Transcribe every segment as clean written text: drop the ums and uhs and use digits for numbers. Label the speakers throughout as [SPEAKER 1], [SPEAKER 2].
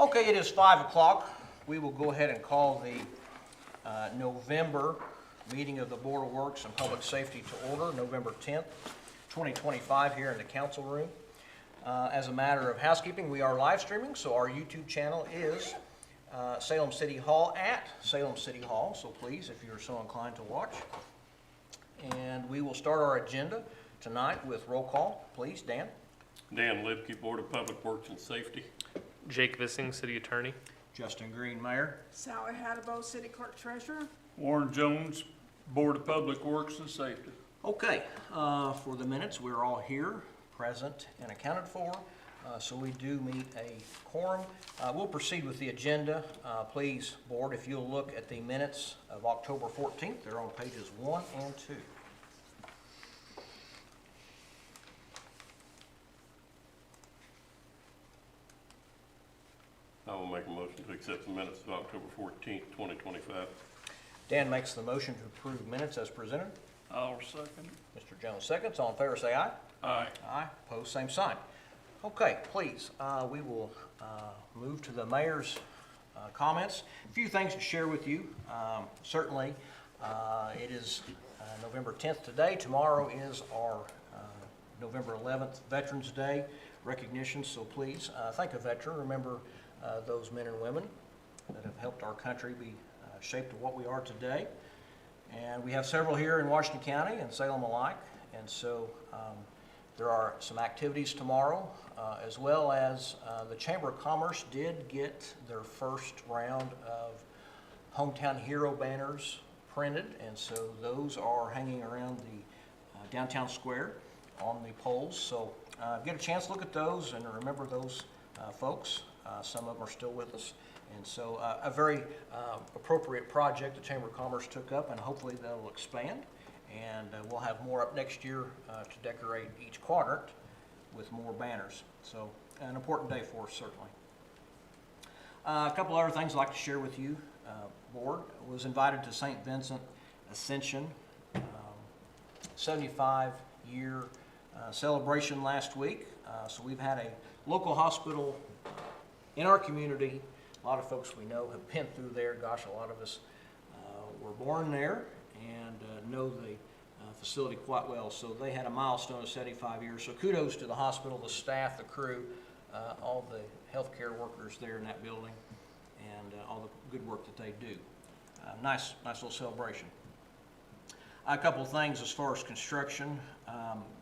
[SPEAKER 1] Okay, it is 5 o'clock. We will go ahead and call the November meeting of the Board of Works and Public Safety to order, November 10th, 2025, here in the council room. As a matter of housekeeping, we are live streaming, so our YouTube channel is Salem City Hall at Salem City Hall, so please, if you're so inclined to watch. And we will start our agenda tonight with roll call. Please, Dan.
[SPEAKER 2] Dan Libke, Board of Public Works and Safety.
[SPEAKER 3] Jake Vissing, City Attorney.
[SPEAKER 1] Justin Green, Mayor.
[SPEAKER 4] Sally Hadabo, City Clerk Treasurer.
[SPEAKER 5] Warren Jones, Board of Public Works and Safety.
[SPEAKER 1] Okay, for the minutes, we're all here, present and accounted for, so we do meet a quorum. We'll proceed with the agenda. Please, Board, if you'll look at the minutes of October 14th, they're on pages 1 and 2.
[SPEAKER 2] I will make a motion to accept the minutes of October 14th, 2025.
[SPEAKER 1] Dan makes the motion to approve minutes as presented.
[SPEAKER 5] I'll second.
[SPEAKER 1] Mr. Jones seconds. All in favor say aye.
[SPEAKER 5] Aye.
[SPEAKER 1] Aye. Opposed, same sign. Okay, please, we will move to the mayor's comments. A few things to share with you. Certainly, it is November 10th today. Tomorrow is our November 11th Veterans Day recognition, so please thank a veteran. Remember those men and women that have helped our country be shaped to what we are today. And we have several here in Washington County and Salem alike, and so there are some activities tomorrow, as well as the Chamber of Commerce did get their first round of Hometown Hero banners printed, and so those are hanging around the downtown square on the poles. So get a chance to look at those and remember those folks. Some of them are still with us. And so a very appropriate project the Chamber of Commerce took up, and hopefully that'll expand. And we'll have more up next year to decorate each quadrant with more banners. So an important day for us, certainly. A couple other things I'd like to share with you. Board was invited to St. Vincent Ascension 75-year celebration last week. So we've had a local hospital in our community. A lot of folks we know have been through there. Gosh, a lot of us were born there and know the facility quite well. So they had a milestone of 75 years. So kudos to the hospital, the staff, the crew, all the healthcare workers there in that building, and all the good work that they do. Nice little celebration. A couple of things as far as construction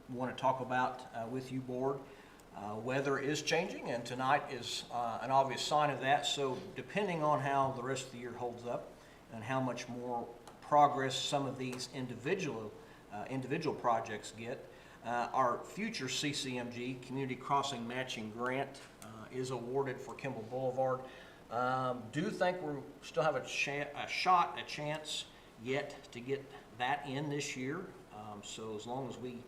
[SPEAKER 1] we want to talk about with you, Board. Weather is changing, and tonight is an obvious sign of that. So depending on how the rest of the year holds up and how much more progress some of these individual projects get, our future CCMG, Community Crossing Matching Grant, is awarded for Kimball Boulevard. Do think we still have a chance yet to get that in this year. So as long as we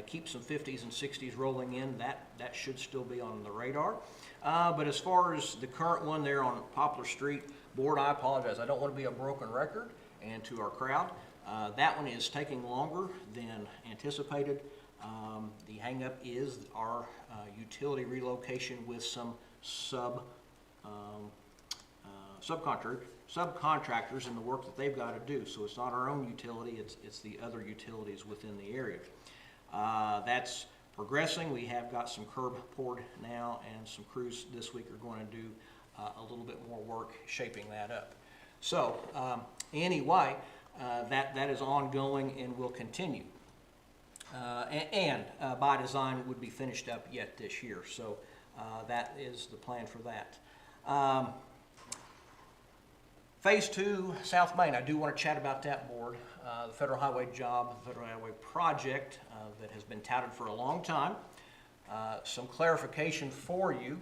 [SPEAKER 1] keep some 50s and 60s rolling in, that should still be on the radar. But as far as the current one there on Poplar Street, Board, I apologize. I don't want to be a broken record, and to our crowd, that one is taking longer than anticipated. The hang-up is our utility relocation with some subcontractors in the work that they've got to do. So it's not our own utility, it's the other utilities within the area. That's progressing. We have got some curb poured now, and some crews this week are going to do a little bit more work shaping that up. So anyway, that is ongoing and will continue. And by design would be finished up yet this year. So that is the plan for that. Phase 2, South Main, I do want to chat about that, Board. The federal highway job, the federal highway project that has been touted for a long time. Some clarification for you.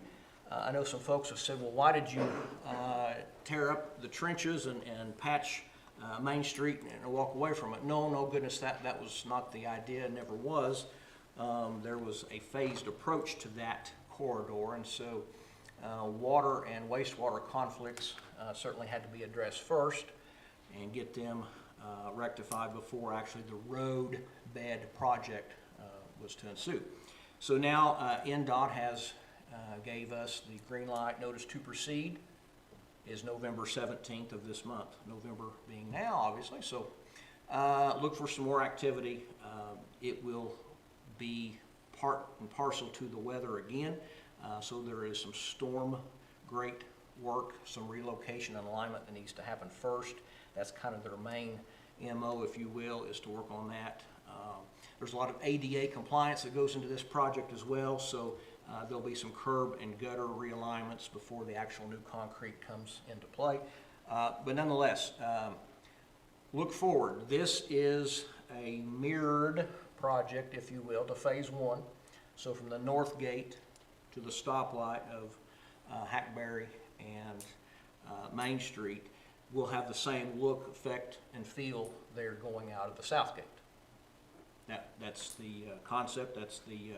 [SPEAKER 1] I know some folks have said, well, why did you tear up the trenches and patch Main Street and walk away from it? No goodness, that was not the idea, never was. There was a phased approach to that corridor, and so water and wastewater conflicts certainly had to be addressed first and get them rectified before actually the road bed project was to ensue. So now NDOT has gave us the green light notice to proceed is November 17th of this month, November being now, obviously. So look for some more activity. It will be part and parcel to the weather again. So there is some storm grate work, some relocation and alignment that needs to happen first. That's kind of their main MO, if you will, is to work on that. There's a lot of ADA compliance that goes into this project as well, so there'll be some curb and gutter realignments before the actual new concrete comes into play. But nonetheless, look forward. This is a mirrored project, if you will, to phase one. So from the north gate to the stoplight of Hackberry and Main Street, we'll have the same look, effect, and feel there going out of the south gate. That's the concept. That's the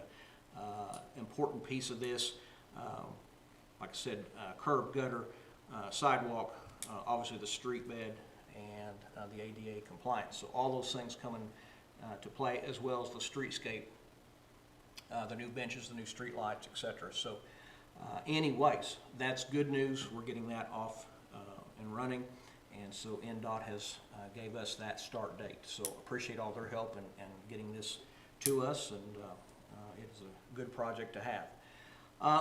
[SPEAKER 1] important piece of this. Like I said, curb, gutter, sidewalk, obviously the street bed, and the ADA compliance. So all those things come to play, as well as the streetscape, the new benches, the new street lights, etc. So anyways, that's good news. We're getting that off and running. And so NDOT has gave us that start date. So appreciate all their help in getting this to us, and it's a good project to have.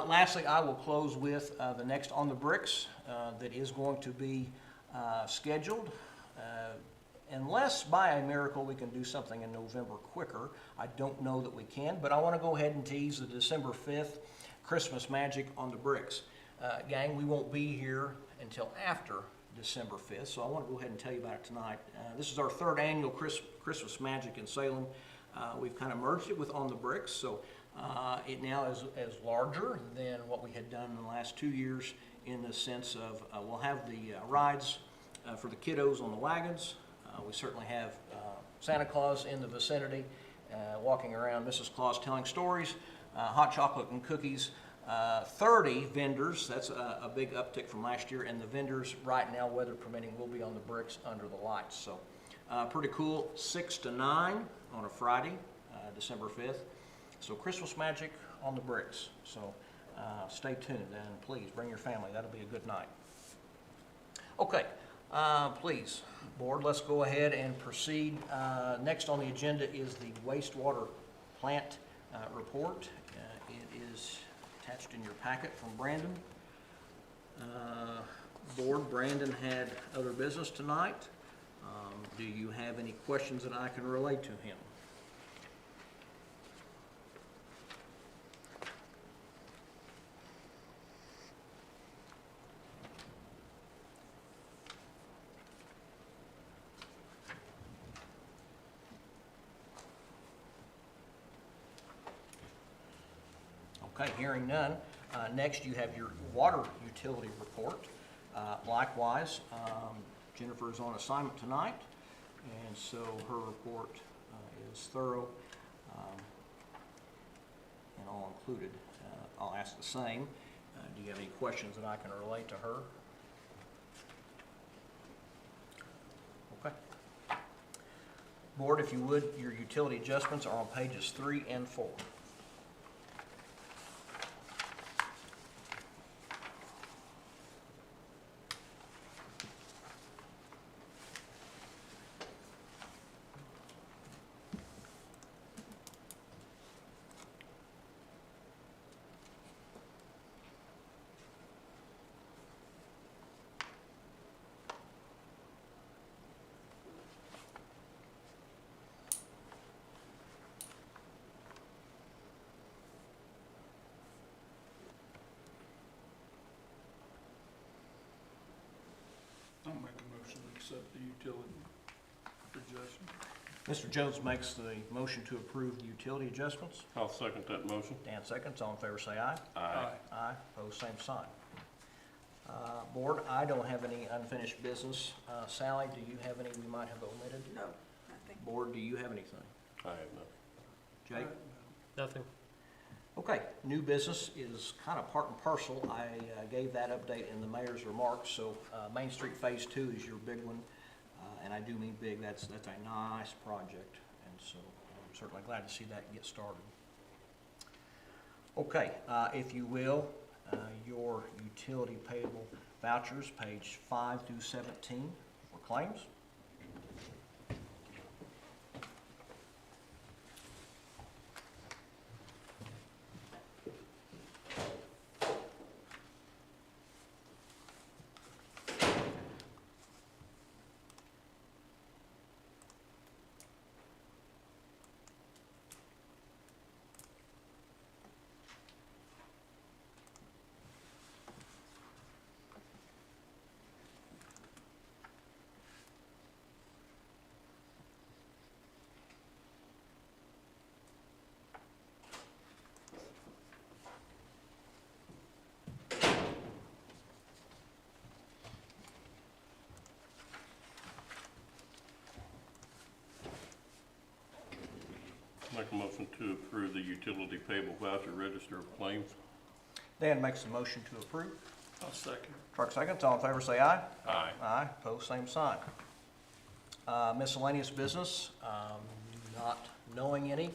[SPEAKER 1] Lastly, I will close with the next On the Bricks that is going to be scheduled. Unless by a miracle we can do something in November quicker, I don't know that we can, but I want to go ahead and tease the December 5th Christmas Magic on the Bricks. Gang, we won't be here until after December 5th, so I want to go ahead and tell you about it tonight. This is our third annual Christmas Magic in Salem. We've kind of merged it with On the Bricks, so it now is larger than what we had done in the last 2 years, in the sense of we'll have the rides for the kiddos on the wagons. We certainly have Santa Claus in the vicinity, walking around, Mrs. Claus telling stories, hot chocolate and cookies. 30 vendors, that's a big uptick from last year, and the vendors right now, weather permitting, will be on the bricks under the lights. So pretty cool, 6 to 9 on a Friday, December 5th. So Christmas Magic on the Bricks. So stay tuned, and please bring your family. That'll be a good night. Okay, please, board, let's go ahead and proceed. Next on the agenda is the wastewater plant report. It is attached in your packet from Brandon. Board, Brandon had other business tonight. Do you have any questions that I can relate to him? Okay, hearing none. Next, you have your water utility report. Likewise, Jennifer is on assignment tonight, and so her report is thorough and all included. I'll ask the same. Do you have any questions that I can relate to her? Okay. Board, if you would, your utility adjustments are on pages 3 and 4.
[SPEAKER 5] I'll make a motion to accept the utility adjustment.
[SPEAKER 1] Mr. Jones makes the motion to approve the utility adjustments.
[SPEAKER 2] I'll second that motion.
[SPEAKER 1] Dan seconds. All in favor say aye.
[SPEAKER 2] Aye.
[SPEAKER 1] Aye. Opposed, same sign. Board, I don't have any unfinished business. Sally, do you have any we might have omitted?
[SPEAKER 4] No, nothing.
[SPEAKER 1] Board, do you have anything?
[SPEAKER 2] I have nothing.
[SPEAKER 1] Jake?
[SPEAKER 3] Nothing.
[SPEAKER 1] Okay, new business is kind of part and parcel. I gave that update in the mayor's remarks. So Main Street Phase 2 is your big one, and I do mean big. That's a nice project, and so I'm certainly glad to see that get started. Okay, if you will, your utility payable vouchers, page 5 through 17 for claims.
[SPEAKER 2] Make a motion to approve the utility payable voucher register of claims.
[SPEAKER 1] Dan makes a motion to approve.
[SPEAKER 5] I'll second.
[SPEAKER 1] Truck seconds, all in favor say aye.
[SPEAKER 2] Aye.
[SPEAKER 1] Aye, opposed, same sign. Miscellaneous business, not knowing any,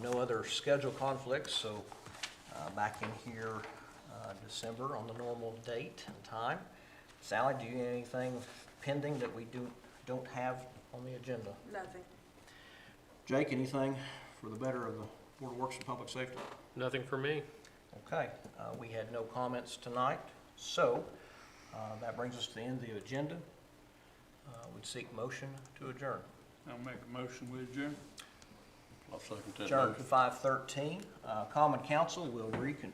[SPEAKER 1] no other schedule conflicts, so back in here December on the normal date and time. Sally, do you have anything pending that we don't have on the agenda?
[SPEAKER 4] Nothing.
[SPEAKER 1] Jake, anything for the better of the Board of Works and Public Safety?
[SPEAKER 3] Nothing for me.
[SPEAKER 1] Okay, we had no comments tonight, so that brings us to the end of the agenda. We'd seek motion to adjourn.
[SPEAKER 5] I'll make a motion with adjourn.
[SPEAKER 2] I'll second that
[SPEAKER 1] Adjourn
[SPEAKER 2] motion.
[SPEAKER 1] to 5:13. Common Council will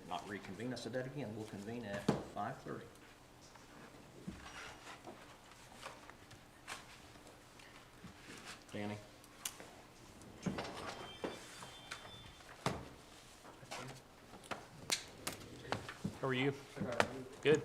[SPEAKER 1] not reconvene, I said that again, we'll convene at 5:30. Danny?
[SPEAKER 3] How are you? Good.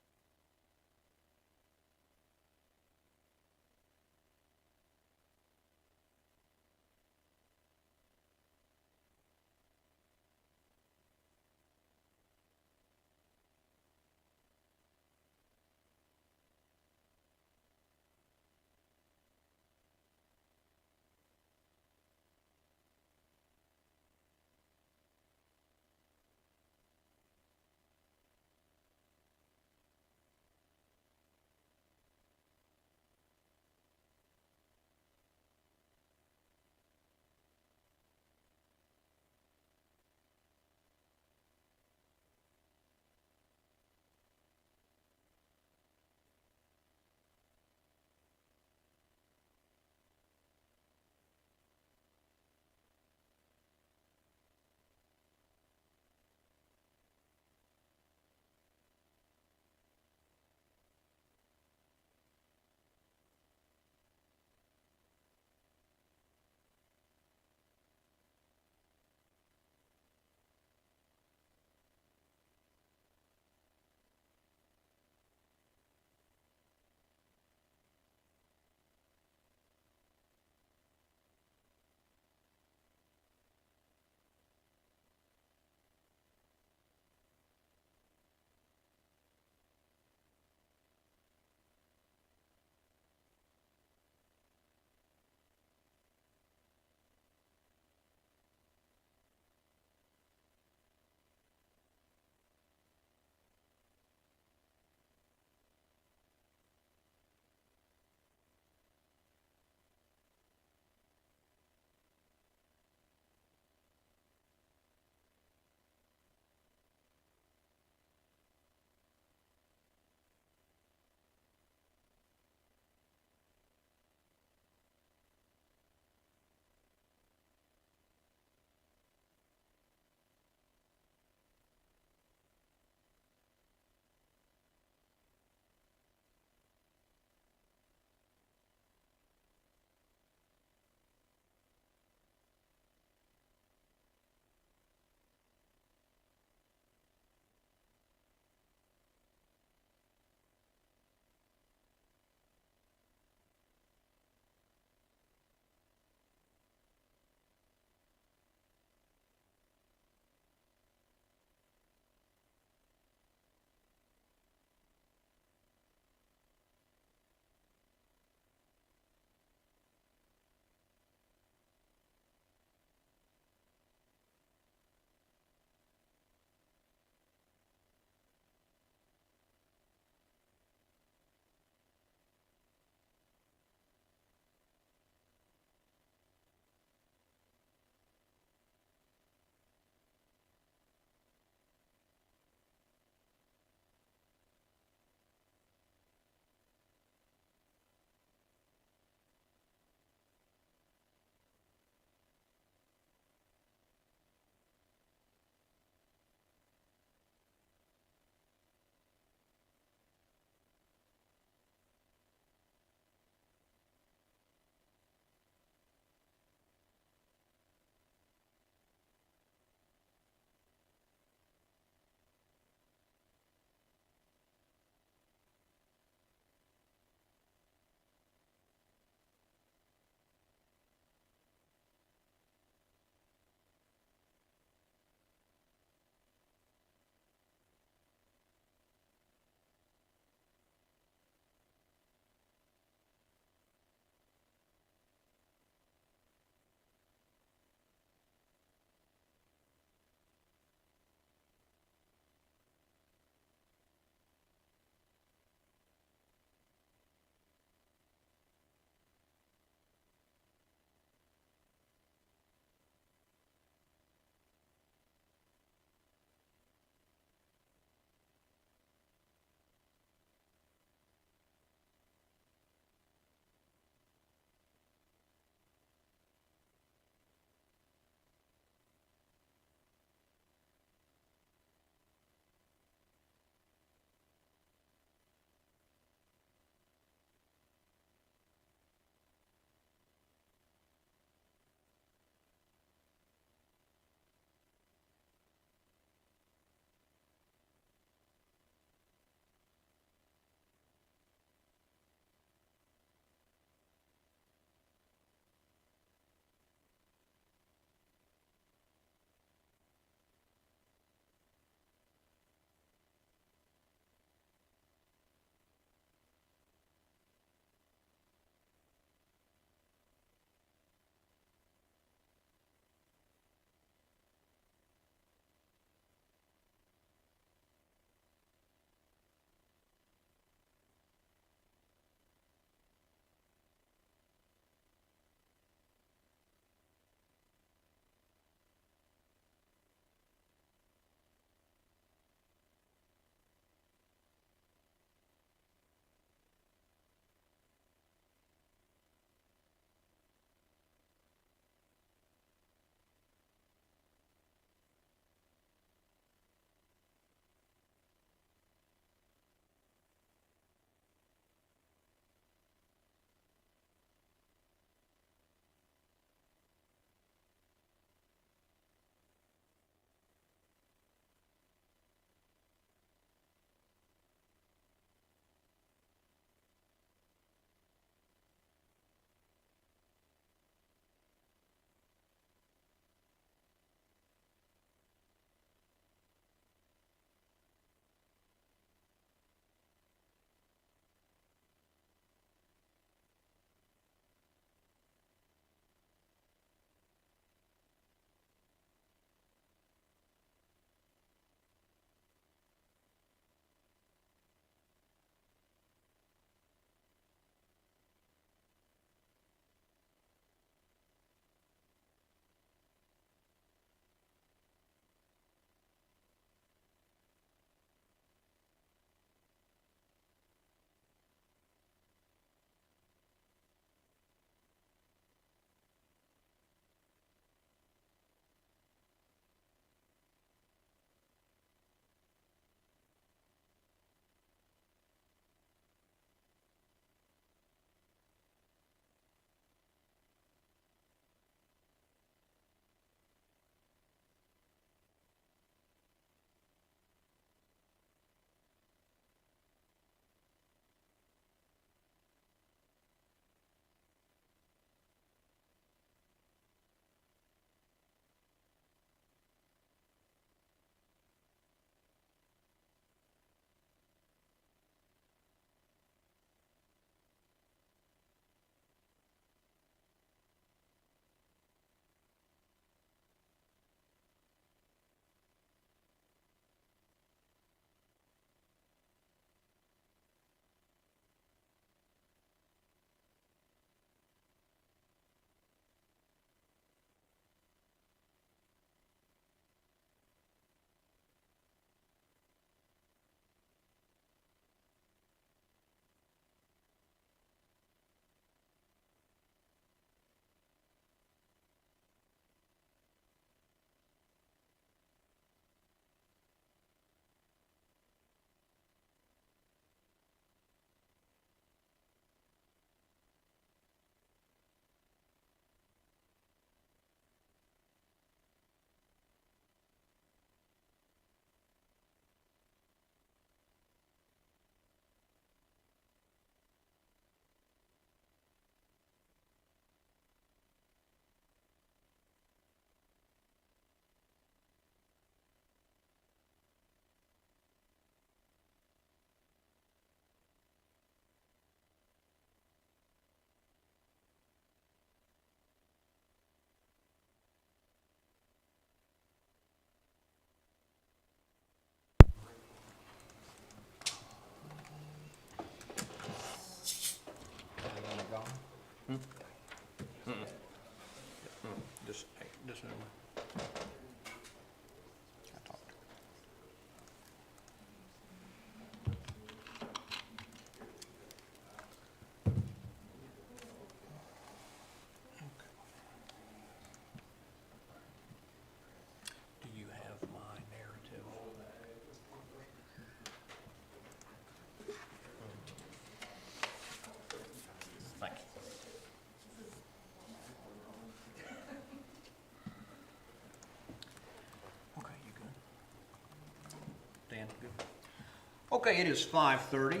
[SPEAKER 1] Okay, it is 5:30.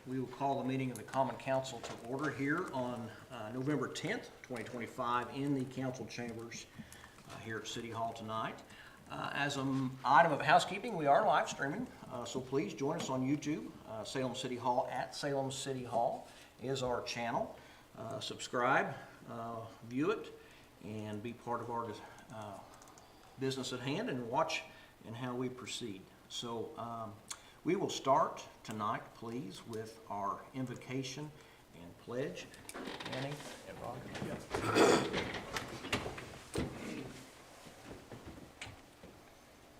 [SPEAKER 1] We will call the meeting of the Common Council to order here on November 10th, 2025 in the council chambers here at City Hall tonight. As an item of housekeeping, we are live streaming, so please join us on YouTube. Salem City Hall at Salem City Hall is our channel. Subscribe, view it, and be part of our business at hand and watch and how we proceed. So we will start tonight, please, with our invocation and pledge. Annie and Roger.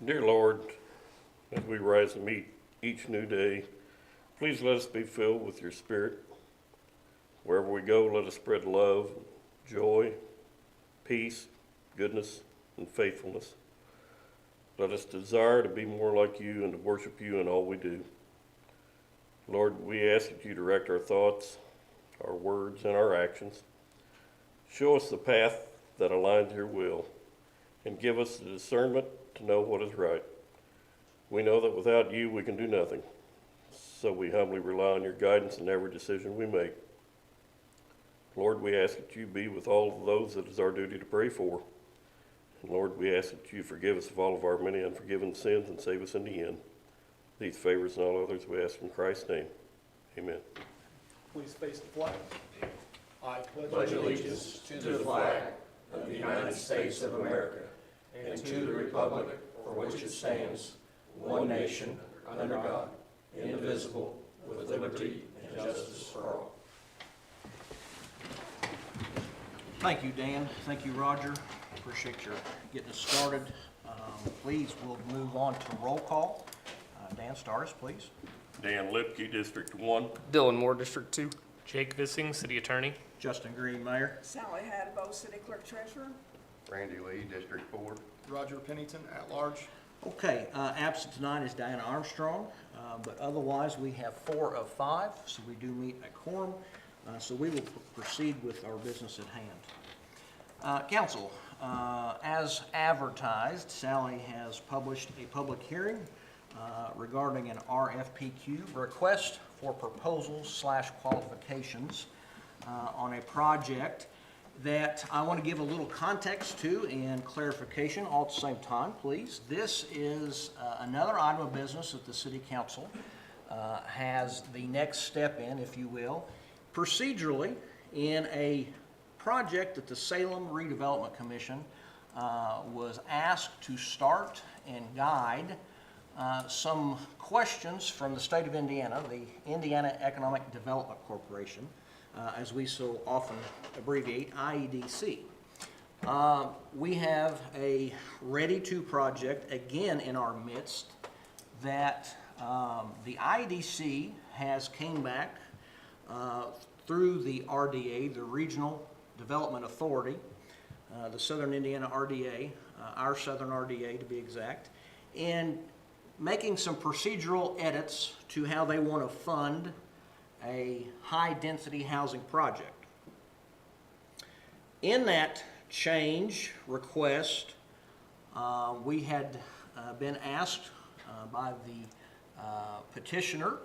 [SPEAKER 2] Dear Lord, as we rise to meet each new day, please let us be filled with your Spirit. Wherever we go, let us spread love, joy, peace, goodness, and faithfulness. Let us desire to be more like you and to worship you in all we do. Lord, we ask that you direct our thoughts, our words, and our actions. Show us the path that aligns your will, and give us the discernment to know what is right. We know that without you we can do nothing, so we humbly rely on your guidance in every decision we make. Lord, we ask that you be with all of those that is our duty to pray for. And Lord, we ask that you forgive us of all of our many unforgiven sins and save us in the end. These favors and all others we ask in Christ's name. Amen.
[SPEAKER 5] Please face the flag. I
[SPEAKER 6] Pledge allegiance to the flag of the United States of America and to the republic for which it stands, one nation, under God, indivisible, with liberty and justice for all.
[SPEAKER 1] Thank you, Dan. Thank you, Roger. Appreciate your getting us started. Please, we'll move on to roll call. Dan, start us, please.
[SPEAKER 2] Dan Lipke, District 1.
[SPEAKER 3] Dylan Moore, District 2. Jake Vissing, City Attorney.
[SPEAKER 1] Justin Green, Mayor.
[SPEAKER 4] Sally Hatabo, City Clerk Treasurer.
[SPEAKER 6] Randy Lee, District 4.
[SPEAKER 5] Roger Pennington, at large.
[SPEAKER 1] Okay, absent tonight is Diana Armstrong, but otherwise we have 4 of 5, so we do meet a quorum. So we will proceed with our business at hand. Council, as advertised, Sally has published a public hearing regarding an RFPQ, request for proposals / qualifications on a project that I want to give a little context to and clarification all at the same time, please. This is another item of business that the City Council has the next step in, if you will, procedurally in a project that the Salem Redevelopment Commission was asked to start and guide some questions from the state of Indiana, the Indiana Economic Development Corporation, as we so often abbreviate, IEDC. We have a ready-to project again in our midst that the IEDC has came back through the RDA, the Regional Development Authority, the Southern Indiana RDA, our Southern RDA to be exact, and making some procedural edits to how they want to fund a high-density housing project. In that change request, we had been asked by the petitioner,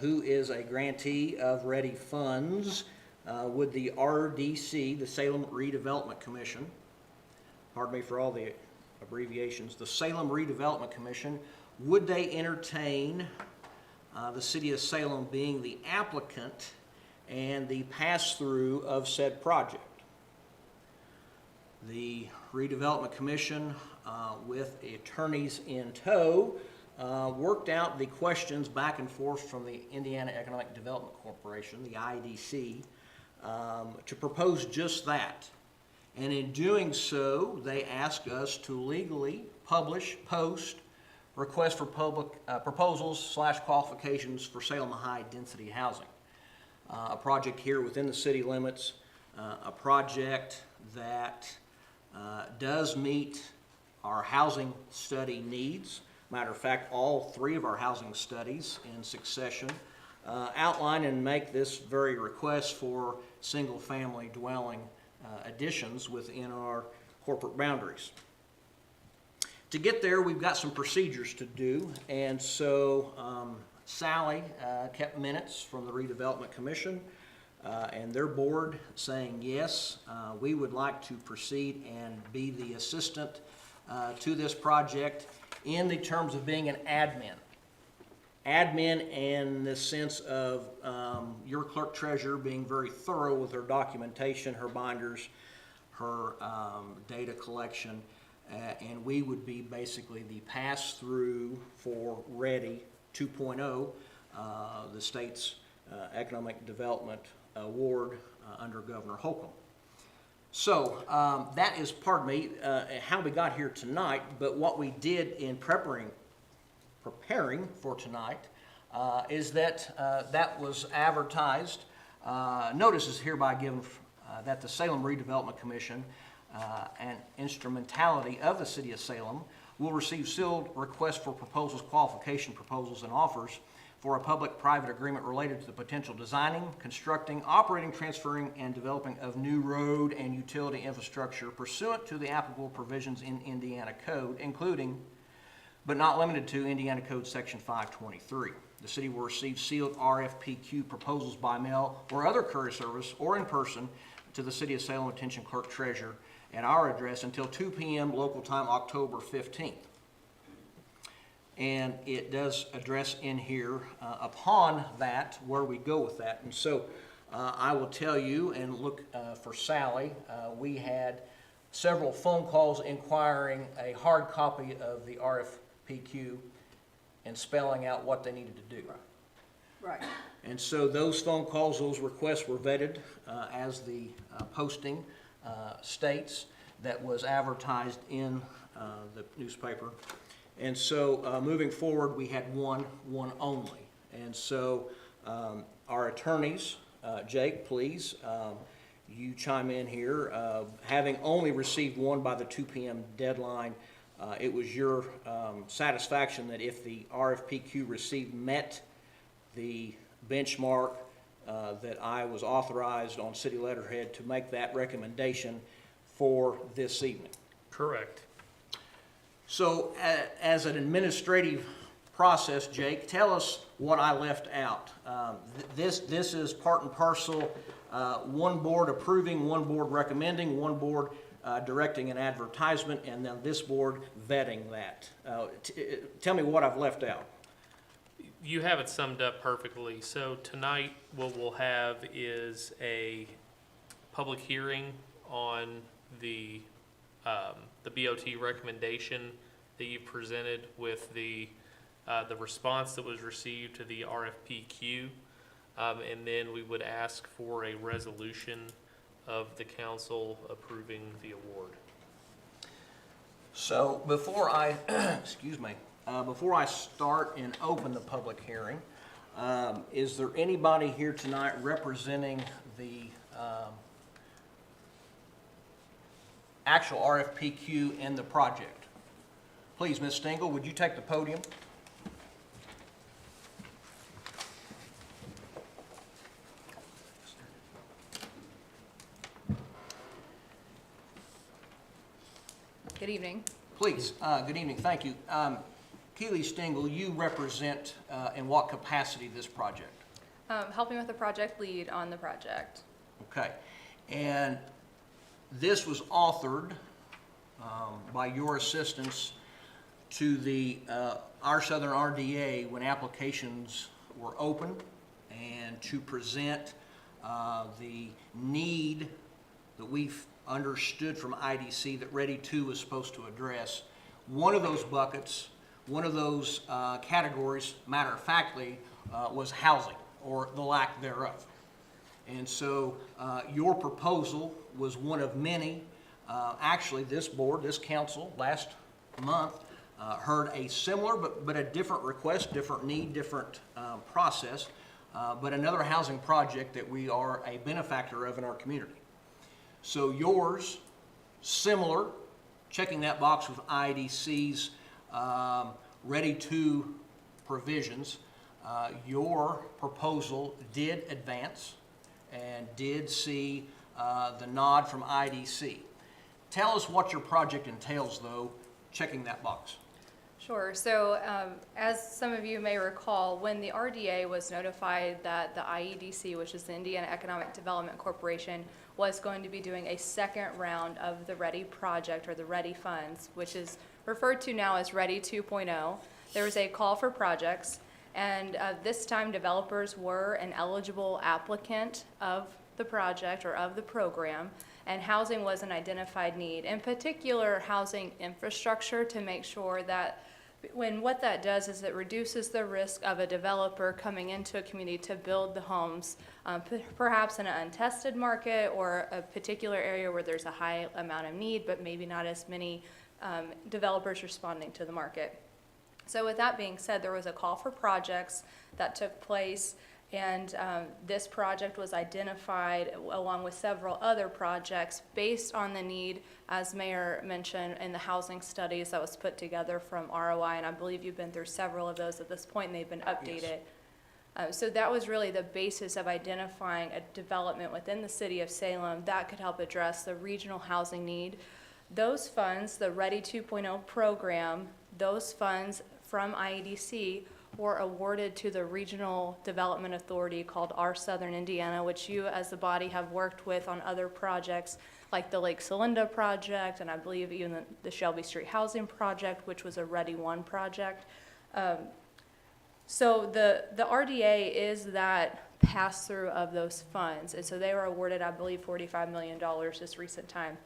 [SPEAKER 1] who is a grantee of ready funds, would the RDC, the Salem Redevelopment Commission, pardon me for all the abbreviations, the Salem Redevelopment Commission, would they entertain the City of Salem being the applicant and the pass-through of said project? The Redevelopment Commission, with attorneys in tow, worked out the questions back and forth from the Indiana Economic Development Corporation, the IEDC, to propose just that. And in doing so, they asked us to legally post request for public proposals / qualifications for Salem high-density housing. A project here within the city limits, a project that does meet our housing study needs. Matter of fact, all 3 of our housing studies in succession outline and make this very request for single-family dwelling additions within our corporate boundaries. To get there, we've got some procedures to do, and so Sally kept minutes from the Redevelopment Commission and their board saying, yes, we would like to proceed and be the assistant to this project in the terms of being an admin. Admin in the sense of your clerk treasurer being very thorough with her documentation, her binders, her data collection, and we would be basically the pass-through for READY 2.0, the state's economic development award under Governor Holcomb. So that is, pardon me, how we got here tonight, but what we did in preparing for tonight is that that was advertised. Notice is hereby given that the Salem Redevelopment Commission and instrumentality of the City of Salem will receive sealed requests for proposals, qualification proposals, and offers for a public-private agreement related to the potential designing, constructing, operating, transferring, and developing of new road and utility infrastructure pursuant to the applicable provisions in Indiana Code, including but not limited to Indiana Code Section 523. The city will receive sealed RFPQ proposals by mail or other courier service or in person to the City of Salem Attention Clerk Treasurer at our address until 2 p.m. local time, October 15th. And it does address in here upon that where we go with that. And so I will tell you, and look for Sally, we had several phone calls inquiring a hard copy of the RFPQ and spelling out what they needed to do.
[SPEAKER 4] Right.
[SPEAKER 1] And so those phone calls, those requests were vetted as the posting states that was advertised in the newspaper. And so moving forward, we had one only. And so our attorneys, Jake, please, you chime in here. Having only received one by the 2 p.m. deadline, it was your satisfaction that if the RFPQ received met the benchmark that I was authorized on city letterhead to make that recommendation for this evening.
[SPEAKER 3] Correct.
[SPEAKER 1] So as an administrative process, Jake, tell us what I left out. This is part and parcel, one board approving, one board recommending, one board directing an advertisement, and then this board vetting that. Tell me what I've left out.
[SPEAKER 3] You have it summed up perfectly. So tonight, what we'll have is a public hearing on the BOT recommendation that you presented with the response that was received to the RFPQ, and then we would ask for a resolution of the council approving the award.
[SPEAKER 1] So before I, excuse me, before I start and open the public hearing, is there anybody here tonight representing the actual RFPQ and the project? Please, Ms. Stengel, would you take the podium?
[SPEAKER 7] Good evening.
[SPEAKER 1] Please, good evening, thank you. Keely Stengel, you represent in what capacity this project?
[SPEAKER 7] Helping with the project lead on the project.
[SPEAKER 1] Okay, and this was authored by your assistance to the our Southern RDA when applications were open, and to present the need that we've understood from IDC that Ready 2 was supposed to address. One of those buckets, one of those categories, matter of factly, was housing, or the lack thereof. And so your proposal was one of many. Actually, this board, this council, last month heard a similar but a different request, different need, different process, but another housing project that we are a benefactor of in our community. So yours, similar, checking that box with IDC's Ready 2 provisions, your proposal did advance and did see the nod from IDC. Tell us what your project entails, though, checking that box.
[SPEAKER 7] Sure. So as some of you may recall, when the RDA was notified that the IEDC, which is the Indiana Economic Development Corporation, was going to be doing a second round of the READY project, or the READY funds, which is referred to now as READY 2.0, there was a call for projects, and this time developers were an eligible applicant of the project or of the program, and housing was an identified need, in particular housing infrastructure, to make sure that what that does is it reduces the risk of a developer coming into a community to build the homes, perhaps in an untested market or a particular area where there's a high amount of need, but maybe not as many developers responding to the market. So with that being said, there was a call for projects that took place, and this project was identified along with several other projects based on the need, as Mayor mentioned, in the housing studies that was put together from ROI, and I believe you've been through several of those at this point, and they've been updated. Yes. So that was really the basis of identifying a development within the city of Salem that could help address the regional housing need. Those funds, the READY 2.0 program, those funds from IEDC were awarded to the Regional Development Authority called Our Southern Indiana, which you as the body have worked with on other projects like the Lake Celinda project, and I believe even the Shelby Street Housing project, which was a READY 1 project. So the RDA is that pass-through of those funds, and so they were awarded, I believe, $45 million this recent time.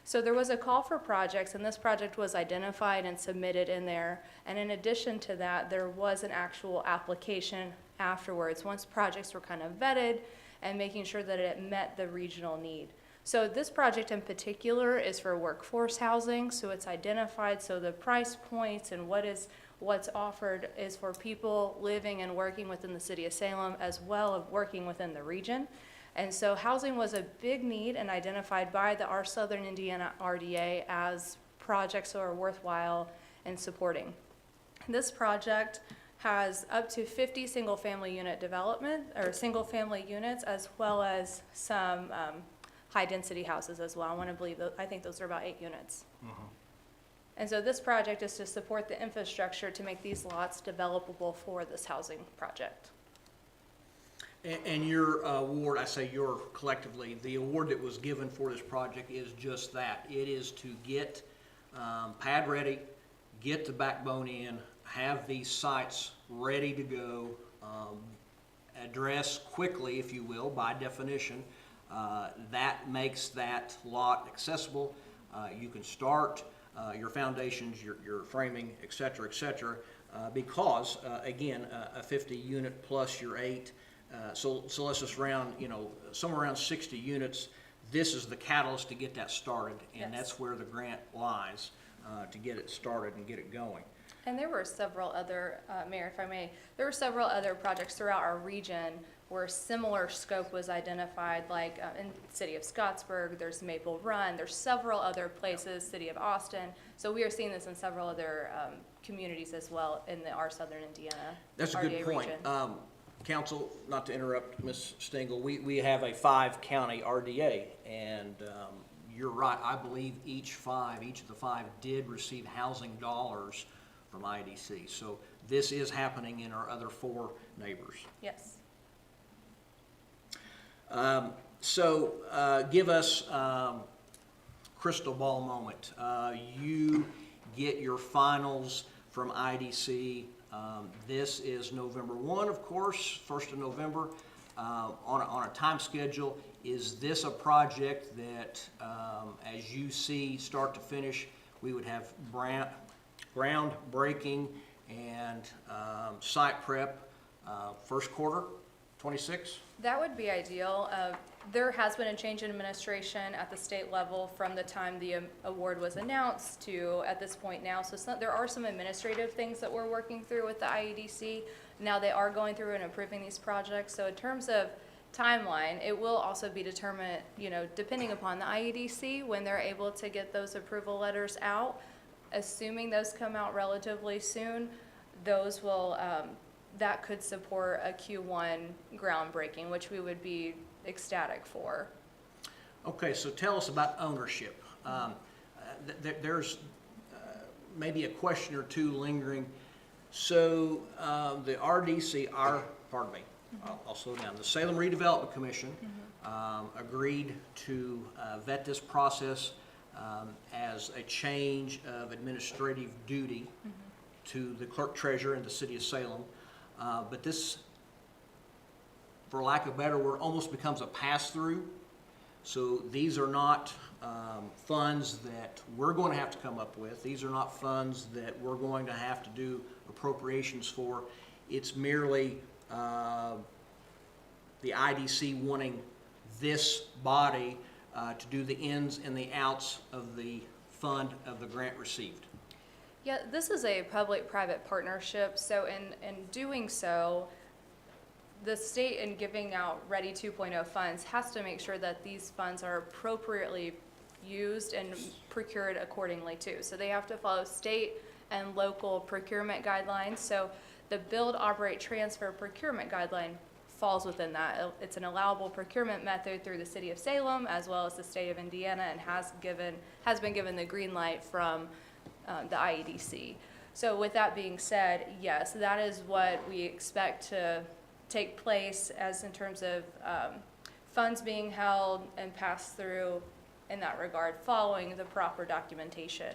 [SPEAKER 7] So there was a call for projects, and this project was identified and submitted in there. And in addition to that, there was an actual application afterwards, once projects were kind of vetted and making sure that it met the regional need. So this project in particular is for workforce housing, so it's identified, so the price points and what's offered is for people living and working within the city of Salem, as well as working within the region. And so housing was a big need and identified by the Our Southern Indiana RDA as projects that are worthwhile in supporting. This project has up to 50 single-family unit development, or single-family units, as well as some high-density houses as well. I think those are about 8 units. Mm-hmm. And so this project is to support the infrastructure to make these lots developable for this housing project.
[SPEAKER 1] And your award, I say your collectively, the award that was given for this project is just that. It is to get pad ready, get the backbone in, have these sites ready to go, address quickly, if you will, by definition. That makes that lot accessible. You can start your foundations, your framing, et cetera, because, again, a 50 unit plus your 8, so let's just round, somewhere around 60 units. This is the catalyst to get that started, and yes, that's where the grant lies, to get it started and get it going.
[SPEAKER 7] And there were several other, Mayor, if I may, there were several other projects throughout our region where similar scope was identified, like in the city of Scottsburg, there's Maple Run, there's several other places, city of Austin. So we are seeing this in several other communities as well in the Our Southern Indiana
[SPEAKER 1] That's a
[SPEAKER 7] RDA
[SPEAKER 1] good point.
[SPEAKER 7] region.
[SPEAKER 1] Council, not to interrupt Ms. Stengel, we have a 5-county RDA, and you're right, I believe each of the 5 did receive housing dollars from IDC. So this is happening in our other 4 neighbors.
[SPEAKER 7] Yes.
[SPEAKER 1] Give us crystal ball moment. You get your finals from IDC. This is November 1, of course, 1st of November. On a time schedule, is this a project that, as you see start to finish, we would have groundbreaking and site prep first quarter 26? That
[SPEAKER 7] would be ideal. There has been a change in administration at the state level from the time the award was announced to at this point now. So there are some administrative things that we're working through with the IEDC. Now they are going through and approving these projects. So in terms of timeline, it will also be determined, depending upon the IEDC, when they're able to get those approval letters out. Assuming those come out relatively soon, those will, that could support a Q1 groundbreaking, which we would be ecstatic for. Okay, so tell us about ownership.
[SPEAKER 1] maybe a question or two lingering. So the RDC, I'll slow down. The Salem Redevelopment Commission agreed to vet this process as a change of administrative duty to the clerk treasurer in the city of Salem. But this, for lack of a better word, almost becomes a pass-through. So these are not funds that we're going to have to come up with. These are not funds that we're going to have to do appropriations for. It's merely the IDC wanting this body to do the ins and the outs of the fund of the grant received.
[SPEAKER 7] Yeah, this is a public-private partnership, so in doing so, the state, in giving out Ready 2.0 funds, has to make sure that these funds are appropriately used and procured accordingly too. So they have to follow state and local procurement guidelines. So the build, operate, transfer procurement guideline falls within that. It's an allowable procurement method through the city of Salem as well as the state of Indiana, and has been given the green light from the IEDC. So with that being said, yes, that is what we expect to take place as in terms of funds being held and passed through in that regard, following the proper documentation.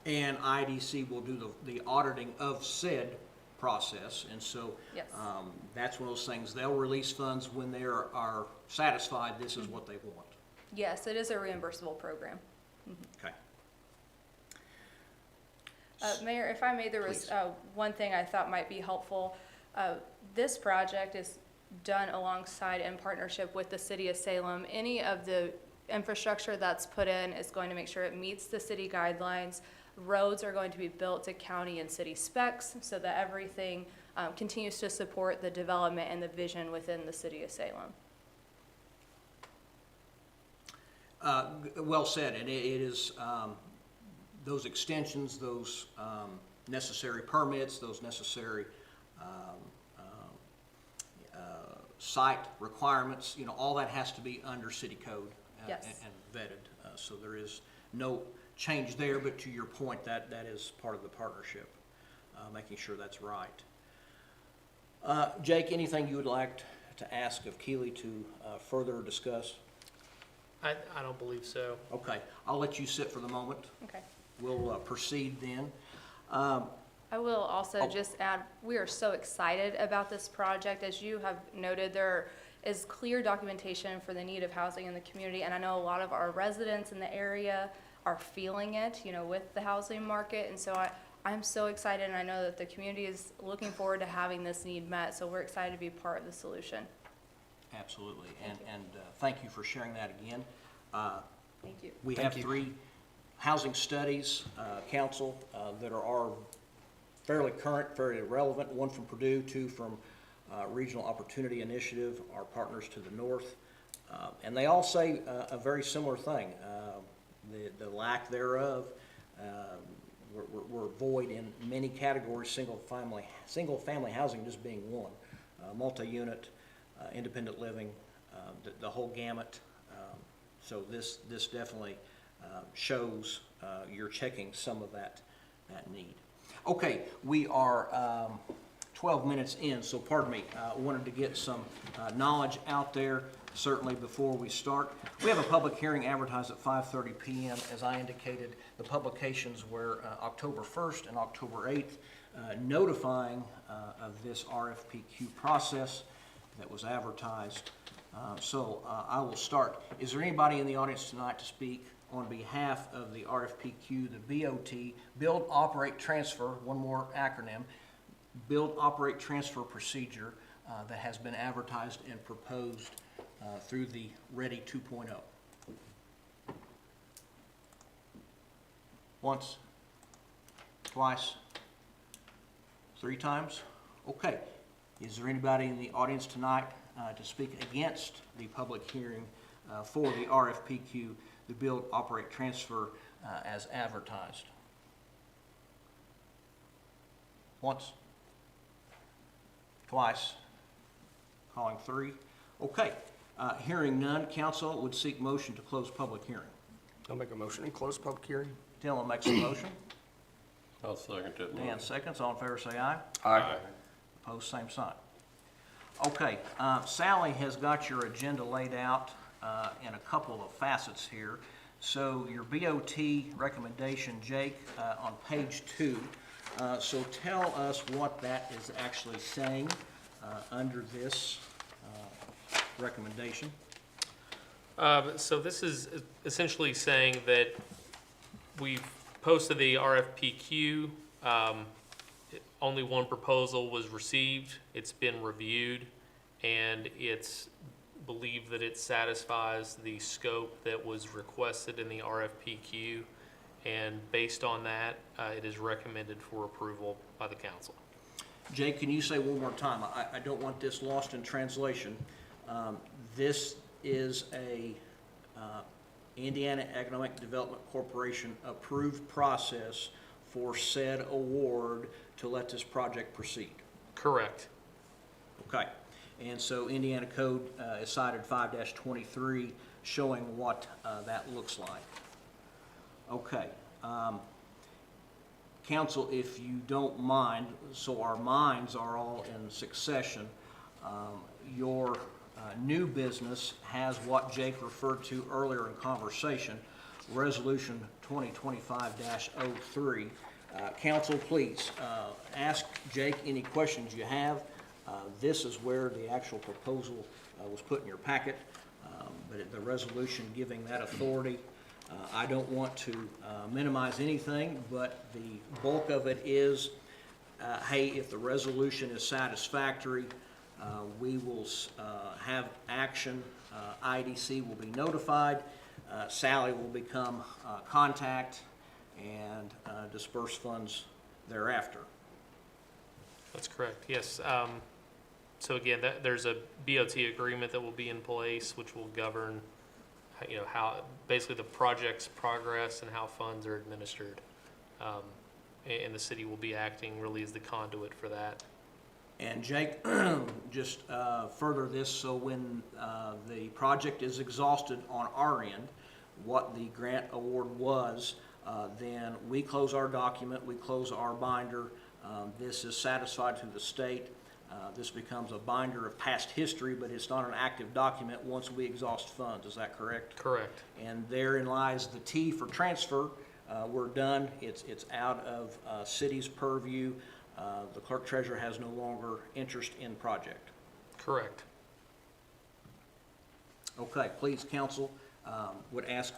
[SPEAKER 1] And IDC will do the auditing of said process, and so
[SPEAKER 7] Yes.
[SPEAKER 1] that's one of those things. They'll release funds when they are satisfied this is what they want.
[SPEAKER 7] Yes, it is a reimbursable program.
[SPEAKER 1] Okay.
[SPEAKER 7] Mayor, if I may, there was
[SPEAKER 1] Please.
[SPEAKER 7] one thing I thought might be helpful. This project is done alongside in partnership with the city of Salem. Any of the infrastructure that's put in is going to make sure it meets the city guidelines. Roads are going to be built to county and city specs so that everything continues to support the development and the vision within the city of Salem.
[SPEAKER 1] Well said, and it is those extensions, those necessary permits, those necessary site requirements, you know, all that has to be under city code
[SPEAKER 7] Yes.
[SPEAKER 1] and vetted. So there is no change there, but to your point, that is part of the partnership, making sure that's right. Jake, anything you would like to ask of Keely to further discuss?
[SPEAKER 3] I don't believe so.
[SPEAKER 1] Okay, I'll let you sit for the moment.
[SPEAKER 7] Okay.
[SPEAKER 1] We'll proceed then.
[SPEAKER 7] I will also
[SPEAKER 1] Oh.
[SPEAKER 7] just add, we are so excited about this project. As you have noted, there is clear documentation for the need of housing in the community, and I know a lot of our residents in the area are feeling it, you know, with the housing market, and so I'm so excited, and I know that the community is looking forward to having this need met, so we're excited to be part of the solution.
[SPEAKER 1] Absolutely, and thank you for sharing that again.
[SPEAKER 7] Thank you.
[SPEAKER 1] We have 3 housing studies, council, that are fairly current, fairly relevant, 1 from Purdue, 2 from Regional Opportunity Initiative, our partners to the north. And they all say a very similar thing. The lack thereof, we're void in many categories, single family housing just being one. Multi-unit, independent living, the whole gamut. So this definitely shows you're checking some of that need. Okay, we are 12 minutes in, so pardon me, wanted to get some knowledge out there certainly before we start. We have a public hearing advertised at 5:30 p.m. As I indicated, the publications were October 1st and October 8th, notifying of this RFPQ process that was advertised. So I will start. Is there anybody in the audience tonight to speak on behalf of the RFPQ, the BOT, Build, Operate, Transfer, one more acronym, Build, Operate, Transfer procedure that has been advertised and proposed through the Ready 2.0? Once, twice, 3 times? Okay. Is there anybody in the audience tonight to speak against the public hearing for the RFPQ, the Build, Operate, Transfer as advertised? Once, twice, calling 3. Okay, hearing none, council would seek motion to close public hearing.
[SPEAKER 6] I'll make a motion and close public hearing.
[SPEAKER 1] Dylan makes a motion.
[SPEAKER 2] I'll second that.
[SPEAKER 1] Dan seconds. All in favor say aye.
[SPEAKER 2] Aye.
[SPEAKER 1] Opposed, same sign. Okay, Sally has got your agenda laid out in a couple of facets here. So your BOT recommendation, Jake, on page 2. So tell us what that is actually saying under this recommendation.
[SPEAKER 3] So this is essentially saying that we've posted the RFPQ. Only one proposal was received. It's been reviewed, and it's believed that it satisfies the scope that was requested in the RFPQ. And based on that, it is recommended for approval by the council.
[SPEAKER 1] Jake, can you say one more time? I don't want this lost in translation. This is a Indiana Economic Development Corporation approved process for said award to let this project proceed.
[SPEAKER 3] Correct.
[SPEAKER 1] Okay. And so Indiana Code is cited 5-23 showing what that looks like. Okay. Council, if you don't mind, so our minds are all in succession, your new business has what Jake referred to earlier in conversation, Resolution 2025-03. Council, please ask Jake any questions you have. This is where the actual proposal was put in your packet, but the resolution giving that authority. I don't want to minimize anything, but the bulk of it is, hey, if the resolution is satisfactory, we will have action. IDC will be notified. Sally will become contact and disperse funds thereafter.
[SPEAKER 3] That's correct, yes. So again, there's a BOT agreement that will be in place, which will govern, how basically the project's progress and how funds are administered. And the city will be acting really as the conduit for that.
[SPEAKER 1] And Jake, just further this, so when the project is exhausted on our end, what the grant award was, then we close our document, we close our binder. This is satisfied to the state. This becomes a binder of past history, but it's not an active document once we exhaust funds. Is that correct?
[SPEAKER 3] Correct.
[SPEAKER 1] And therein lies the T for transfer. We're done. It's out of city's purview. The clerk treasurer has no longer interest in project.
[SPEAKER 3] Correct.
[SPEAKER 1] Okay, please, council, would ask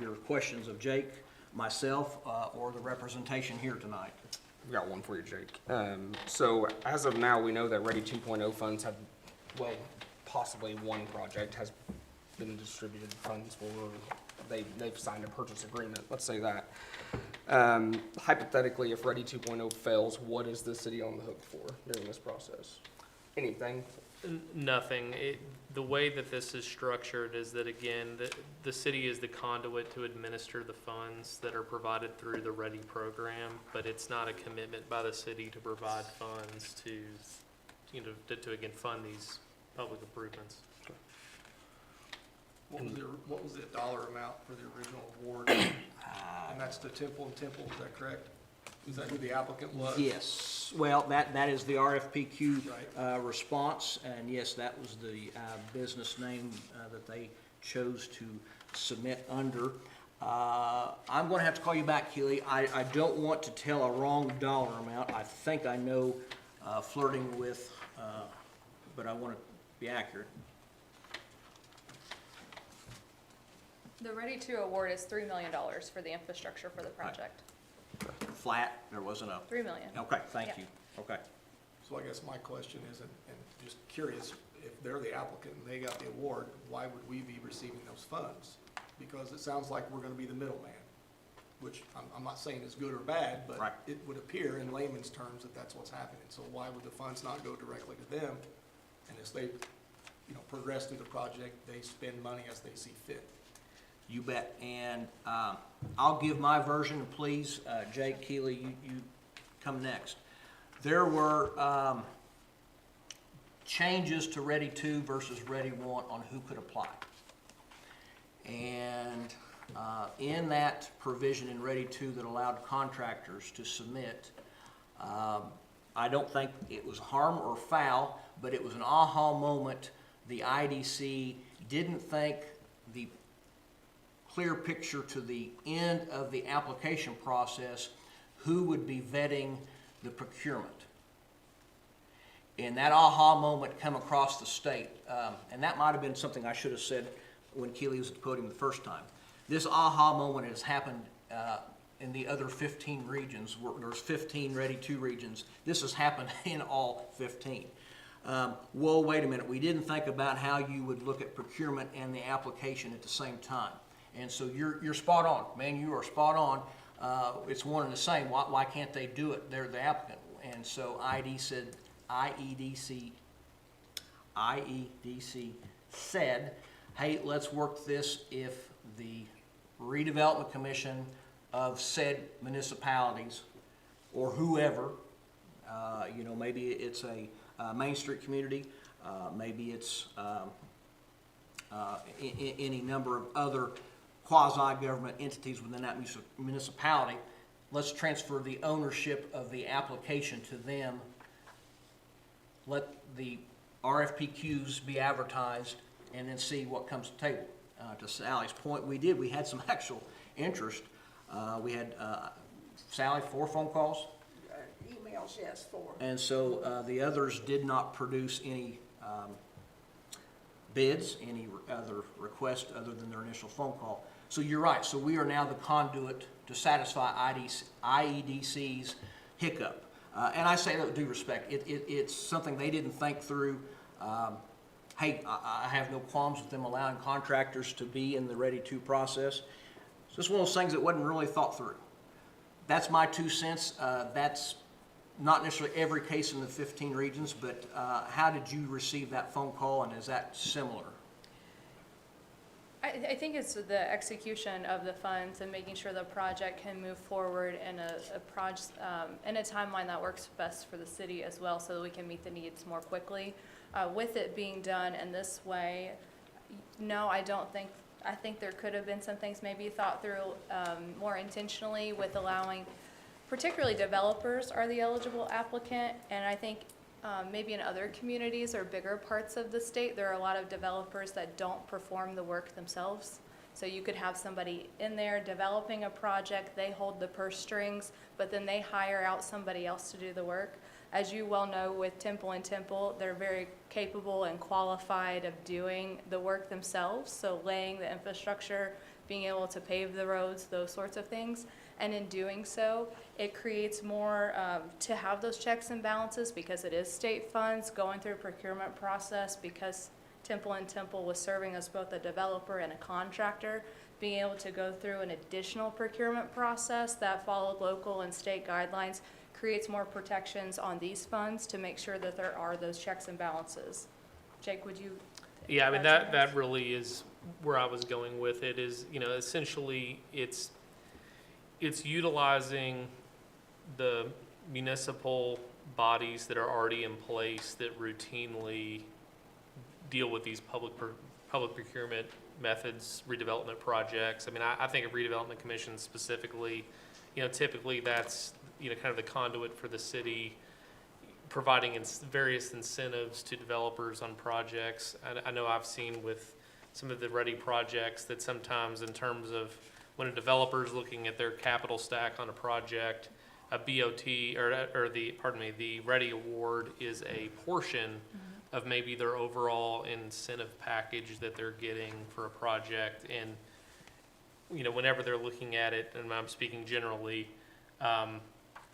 [SPEAKER 1] your questions of Jake, myself, or the representation here tonight.
[SPEAKER 8] I've got one for you, Jake. So as of now, we know that Ready 2.0 funds have, well, possibly one project has been distributed funds for, they've signed a purchase agreement, let's say that. Hypothetically, if Ready 2.0 fails, what is the city on the hook for during this process? Anything?
[SPEAKER 3] Nothing. The way that this is structured is that, again, the city is the conduit to administer the funds that are provided through the READY program, but it's not a commitment by the city to provide funds to again, fund these public improvements.
[SPEAKER 5] What was the dollar amount for the original award? And that's to Temple and Temple, is that correct? Is that who the applicant was?
[SPEAKER 1] Yes, well, that is the RFPQ response, and yes, that was the business name that they chose to submit under. I'm going to have to call you back, Keely. I don't want to tell a wrong dollar amount. I think I know flirting with, but I want to be accurate.
[SPEAKER 7] The Ready to award is $3 million for the infrastructure for the project.
[SPEAKER 1] Flat, there wasn't a,
[SPEAKER 7] $3 million.
[SPEAKER 1] okay, thank
[SPEAKER 7] Yeah.
[SPEAKER 1] you, okay.
[SPEAKER 5] So I guess my question is, and just curious, if they're the applicant and they got the award, why would we be receiving those funds? Because it sounds like we're gonna be the middleman, which I'm not saying is good or bad, but
[SPEAKER 1] Right.
[SPEAKER 5] it would appear in layman's terms that that's what's happening. So why would the funds not go directly to them? And as they, progress through the project, they spend money as they see fit.
[SPEAKER 1] You bet. And I'll give my version, please. Jake, Keely, you come next. There were changes to Ready 2 versus Ready 1 on who could apply. And in that provision in Ready 2 that allowed contractors to submit, I don't think it was harm or foul, but it was an aha moment. The IDC didn't think the clear picture to the end of the application process who would be vetting the procurement. And that aha moment come across the state, and that might have been something I should have said when Keely was at the podium the first time. This aha moment has happened in the other 15 regions. There's 15 Ready 2 regions. This has happened in all 15. Whoa, wait a minute. We didn't think about how you would look at procurement and the application at the same time. And so you're spot on, man. You are spot on. It's one and the same. Why can't they do it? They're the applicant. And so IEDC said, hey, let's work this if the redevelopment commission of said municipalities or whoever, maybe it's a Main Street community, maybe it's any number of other quasi-government entities within that municipality. Let's transfer the ownership of the application to them. Let the RFPQs be advertised and then see what comes to the table. To Sally's point, we had some actual interest. We had, Sally, 4 phone calls.
[SPEAKER 4] Emails, yes, 4.
[SPEAKER 1] And so the others did not produce any bids, any other requests other than their initial phone call. So you're right. So we are now the conduit to satisfy IEDC's hiccup. And I say that with due respect. It's something they didn't think through. Hey, I have no qualms with them allowing contractors to be in the Ready 2 process. It's just one of those things that wasn't really thought through. That's my 2 cents. That's not necessarily every case in the 15 regions, but how did you receive that phone call, and is that similar?
[SPEAKER 7] I think it's the execution of the funds and making sure the project can move forward in in a timeline that works best for the city as well, so that we can meet the needs more quickly. With it being done in this way, no, I think there could have been some things maybe thought through more intentionally with allowing, particularly developers are the eligible applicant, and I think maybe in other communities or bigger parts of the state, there are a lot of developers that don't perform the work themselves. So you could have somebody in there developing a project, they hold the purse strings, but then they hire out somebody else to do the work. As you well know, with Temple & Temple, they're very capable and qualified of doing the work themselves, so laying the infrastructure, being able to pave the roads, those sorts of things. And in doing so, it creates more to have those checks and balances because it is state funds going through a procurement process, because Temple & Temple was serving as both a developer and a contractor, being able to go through an additional procurement process that followed local and state guidelines creates more protections on these funds to make sure that there are those checks and balances. Jake, would you?
[SPEAKER 3] Yeah, I mean, that really is where I was going with it, is, essentially it's utilizing the municipal bodies that are already in place that routinely deal with these public procurement methods, redevelopment projects. I mean, I think of redevelopment commissions specifically, typically that's, kind of the conduit for the city, providing various incentives to developers on projects. I know I've seen with some of the ready projects that sometimes in terms of when a developer is looking at their capital stack on a project, a BOT the ready award is a portion of maybe their overall incentive package that they're getting for a project. And, whenever they're looking at it, and I'm speaking generally,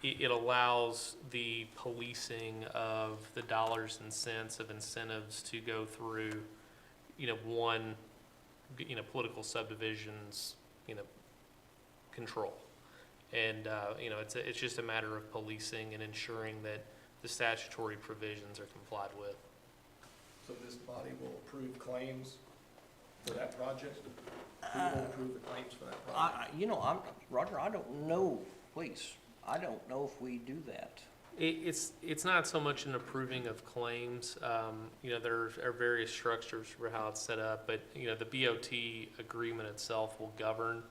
[SPEAKER 3] it allows the policing of the dollars and cents of incentives to go through, one, political subdivisions, control. And, it's just a matter of policing and ensuring that the statutory provisions are complied with.
[SPEAKER 5] So this body will approve claims for that project? Who will approve the claims for that project?
[SPEAKER 1] Roger, I don't know, please. I don't know if we do that.
[SPEAKER 3] It's not so much an approving of claims. You know, there are various structures for how it's set up, but, you know, the BOT agreement itself will govern.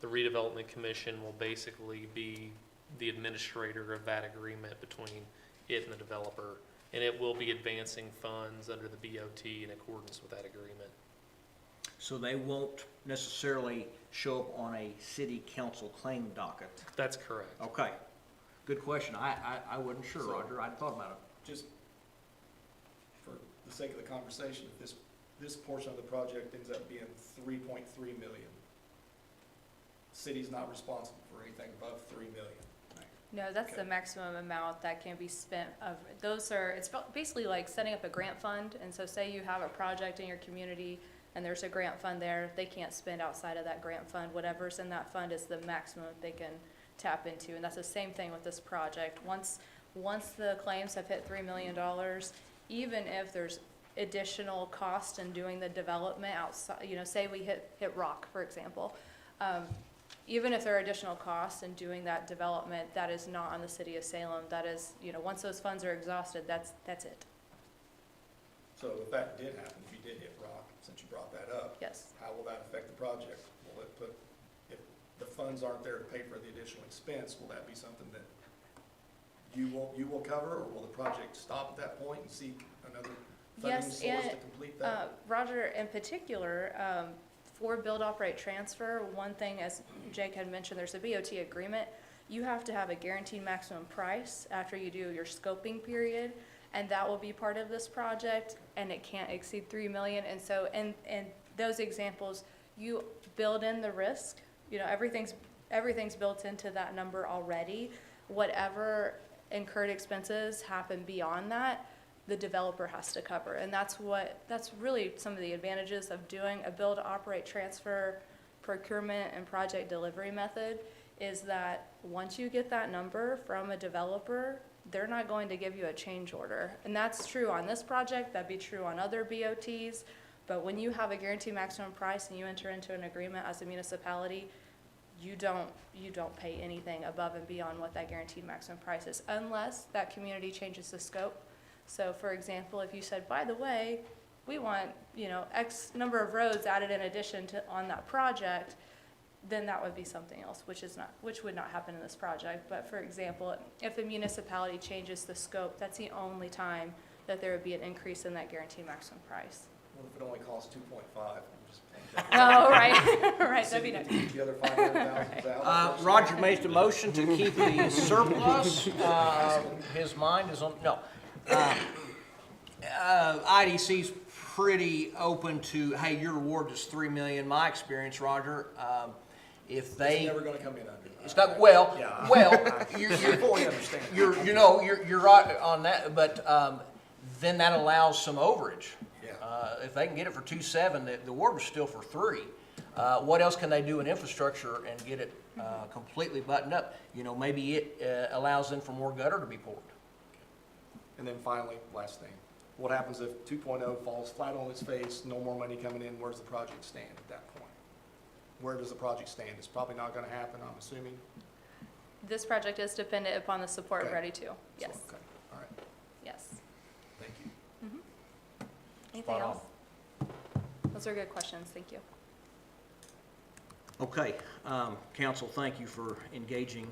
[SPEAKER 3] The redevelopment commission will basically be the administrator of that agreement between it and the developer, and it will be advancing funds under the BOT in accordance with that agreement.
[SPEAKER 1] So they won't necessarily show up on a city council claim docket?
[SPEAKER 3] That's correct.
[SPEAKER 1] Okay, good question. I wasn't sure,
[SPEAKER 5] So-
[SPEAKER 1] Roger. I hadn't thought about it.
[SPEAKER 5] Just for the sake of the conversation, if this portion of the project ends up being 3.3 million, city's not responsible for anything above 3 million.
[SPEAKER 7] No, that's the
[SPEAKER 5] Okay.
[SPEAKER 7] maximum amount that can be spent of, those are, it's basically like setting up a grant fund. And so say you have a project in your community and there's a grant fund there, they can't spend outside of that grant fund. Whatever's in that fund is the maximum they can tap into. And that's the same thing with this project. Once the claims have hit $3 million, even if there's additional cost in doing the development outside, you know, say we hit rock, for example, even if there are additional costs in doing that development, that is not on the city of Salem. That is, you know, once those funds are exhausted, that's it.
[SPEAKER 5] So if that did happen, if you did hit rock, since you brought that up,
[SPEAKER 7] Yes.
[SPEAKER 5] how will that affect the project? Will it put, if the funds aren't there to pay for the additional expense, will that be something that you will cover, or will the project stop at that point and seek another funding
[SPEAKER 7] Yes,
[SPEAKER 5] source to
[SPEAKER 7] and,
[SPEAKER 5] complete that?
[SPEAKER 7] Roger, in particular, for build, operate, transfer, one thing, as Jake had mentioned, there's a BOT agreement. You have to have a guaranteed maximum price after you do your scoping period, and that will be part of this project, and it can't exceed 3 million. And so, in those examples, you build in the risk. You know, everything's built into that number already. Whatever incurred expenses happen beyond that, the developer has to cover. And that's really some of the advantages of doing a build, operate, transfer, procurement, and project delivery method, is that once you get that number from a developer, they're not going to give you a change order. And that's true on this project, that'd be true on other BOTs, but when you have a guaranteed maximum price and you enter into an agreement as a municipality, you don't pay anything above and beyond what that guaranteed maximum price is, unless that community changes the scope. So for example, if you said, by the way, we want, you know, X number of roads added in addition to on that project, then that would be something else, which would not happen in this project. But for example, if a municipality changes the scope, that's the only time that there would be an increase in that guaranteed maximum price.
[SPEAKER 5] What if it only costs 2.5?
[SPEAKER 7] Oh, right, right, that'd be nice.
[SPEAKER 5] The other 500,000 out.
[SPEAKER 1] Roger made the motion to keep the surplus. His mind is on, no. IDC's pretty open to, hey, your award is 3 million. My experience, Roger, if they.
[SPEAKER 5] It's never gonna come in under.
[SPEAKER 1] It's not, well,
[SPEAKER 5] Yeah.
[SPEAKER 1] you're,
[SPEAKER 5] Fully understand.
[SPEAKER 1] you're right on that, but, then that allows some overage.
[SPEAKER 5] Yeah.
[SPEAKER 1] If they can get it for 2.7, the award was still for 3. What else can they do in infrastructure and get it, completely buttoned up? You know, maybe it, allows them for more gutter to be poured.
[SPEAKER 5] And then finally, last thing, what happens if 2.0 falls flat on its face, no more money coming in, where's the project stand at that point? Where does the project stand? It's probably not gonna happen, I'm assuming.
[SPEAKER 7] This project is dependent upon the support of
[SPEAKER 5] Okay.
[SPEAKER 7] Ready to,
[SPEAKER 5] So,
[SPEAKER 7] yes,
[SPEAKER 5] okay, all right,
[SPEAKER 7] yes.
[SPEAKER 5] thank you.
[SPEAKER 7] Anything
[SPEAKER 1] Spot on.
[SPEAKER 7] else? Those are good questions, thank you.
[SPEAKER 1] Okay, council, thank you for engaging.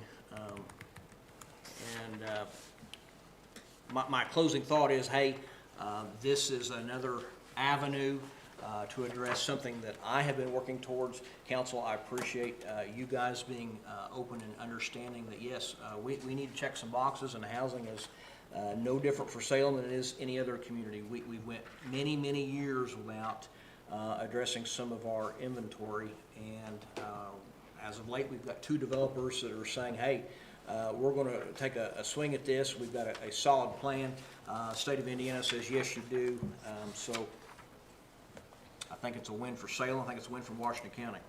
[SPEAKER 1] My closing thought is, hey, this is another avenue to address something that I have been working towards. Council, I appreciate you guys being open and understanding that, yes, we need to check some boxes, and housing is no different for Salem than it is any other community. We went many, many years without addressing some of our inventory, and as of late, we've got 2 developers that are saying, hey, we're going to take a swing at this. We've got a solid plan. State of Indiana says, yes, you do. So I think it's a win for Salem. I think it's a win for Washington County.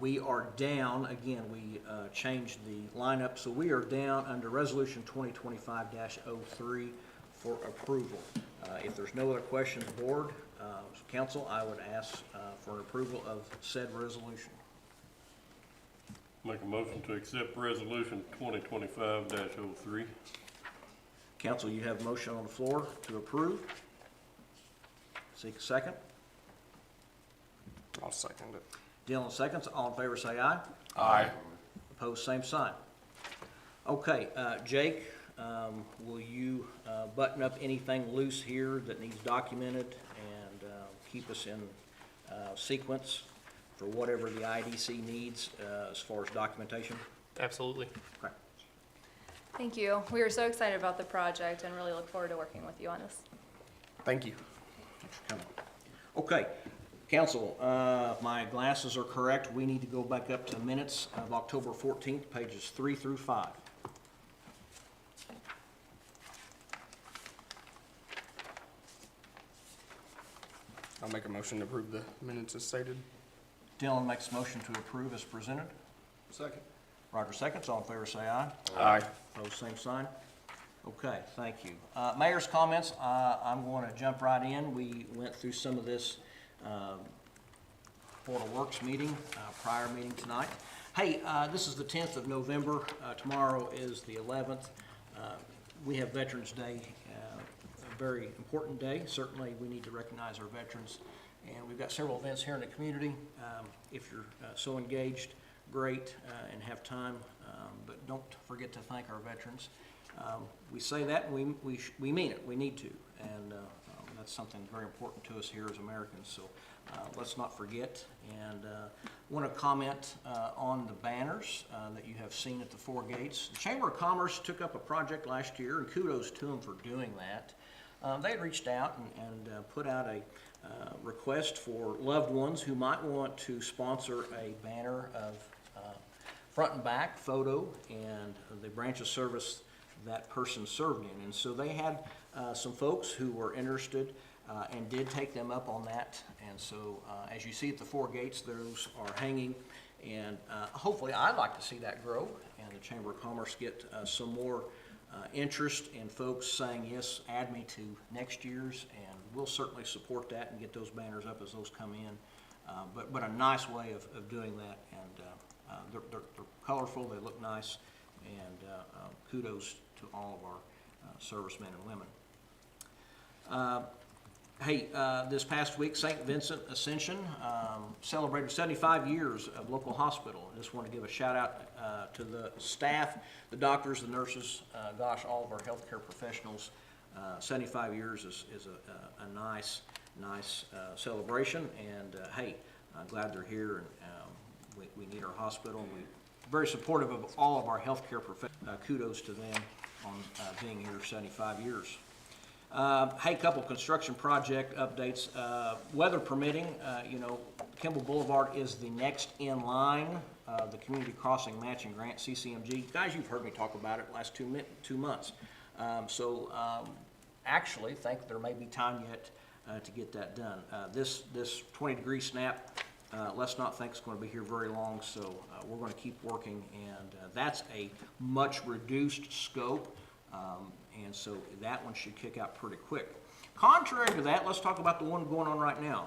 [SPEAKER 1] We are down, again, we changed the lineup, so we are down under Resolution 2025-03 for approval. If there's no other questions, board, council, I would ask for approval of said resolution.
[SPEAKER 2] Make a motion to accept resolution 2025-03.
[SPEAKER 1] Council, you have a motion on the floor to approve. Seek a second.
[SPEAKER 8] I'll second it.
[SPEAKER 1] Dylan seconds. All in favor say aye.
[SPEAKER 8] Aye.
[SPEAKER 1] Opposed, same sign. Okay, Jake, will you button up anything loose here that needs documented and keep us in sequence for whatever the IDC needs as far as documentation?
[SPEAKER 3] Absolutely.
[SPEAKER 1] Okay.
[SPEAKER 7] Thank you. We are so excited about the project and really look forward to working with you on this.
[SPEAKER 8] Thank you.
[SPEAKER 1] Thanks for coming. Okay, council, if my glasses are correct, we need to go back up to minutes of October 14th, pages 3 through 5.
[SPEAKER 8] I'll make a motion to approve the minutes as stated.
[SPEAKER 1] Dylan makes a motion to approve as presented.
[SPEAKER 5] Second.
[SPEAKER 1] Roger seconds. All in favor say aye.
[SPEAKER 8] Aye.
[SPEAKER 1] Opposed, same sign. Okay, thank you. Mayor's comments, I'm going to jump right in. We went through some of this Board of Works meeting, prior meeting tonight. Hey, this is the 10th of November. Tomorrow is the 11th. We have Veterans Day, a very important day. Certainly, we need to recognize our veterans. And we've got several events here in the community. If you're so engaged, great, and have time, but don't forget to thank our veterans. We say that, and we mean it. We need to, and that's something very important to us here as Americans. So let's not forget. And want to comment on the banners that you have seen at the four gates. The Chamber of Commerce took up a project last year, and kudos to them for doing that. They had reached out and put out a request for loved ones who might want to sponsor a banner of front and back photo and the branch of service that person served in. And so they had some folks who were interested and did take them up on that. And so as you see at the four gates, those are hanging. And hopefully, I'd like to see that grow and the Chamber of Commerce get some more interest in folks saying, yes, add me to next year's, and we'll certainly support that and get those banners up as those come in. But a nice way of doing that, and they're colorful, they look nice, and kudos to all of our servicemen and women. Hey, this past week, St. Vincent Ascension celebrated 75 years of local hospital. I just want to give a shout out to the staff, the doctors, the nurses, gosh, all of our healthcare professionals. 75 years is a nice celebration, and hey, I'm glad they're here, and we need our hospital. We're very supportive of all of our healthcare professionals. Kudos to them on being here 75 years. Hey, couple construction project updates. Weather permitting, Kimball Boulevard is the next in line. The Community Crossing Matching Grant, CCMG. Guys, you've heard me talk about it the last 2 months. Actually, think there may be time yet to get that done. This 20-degree snap, let's not think it's going to be here very long, so we're going to keep working, and that's a much reduced scope. And so that one should kick out pretty quick. Contrary to that, let's talk about the one going on right now.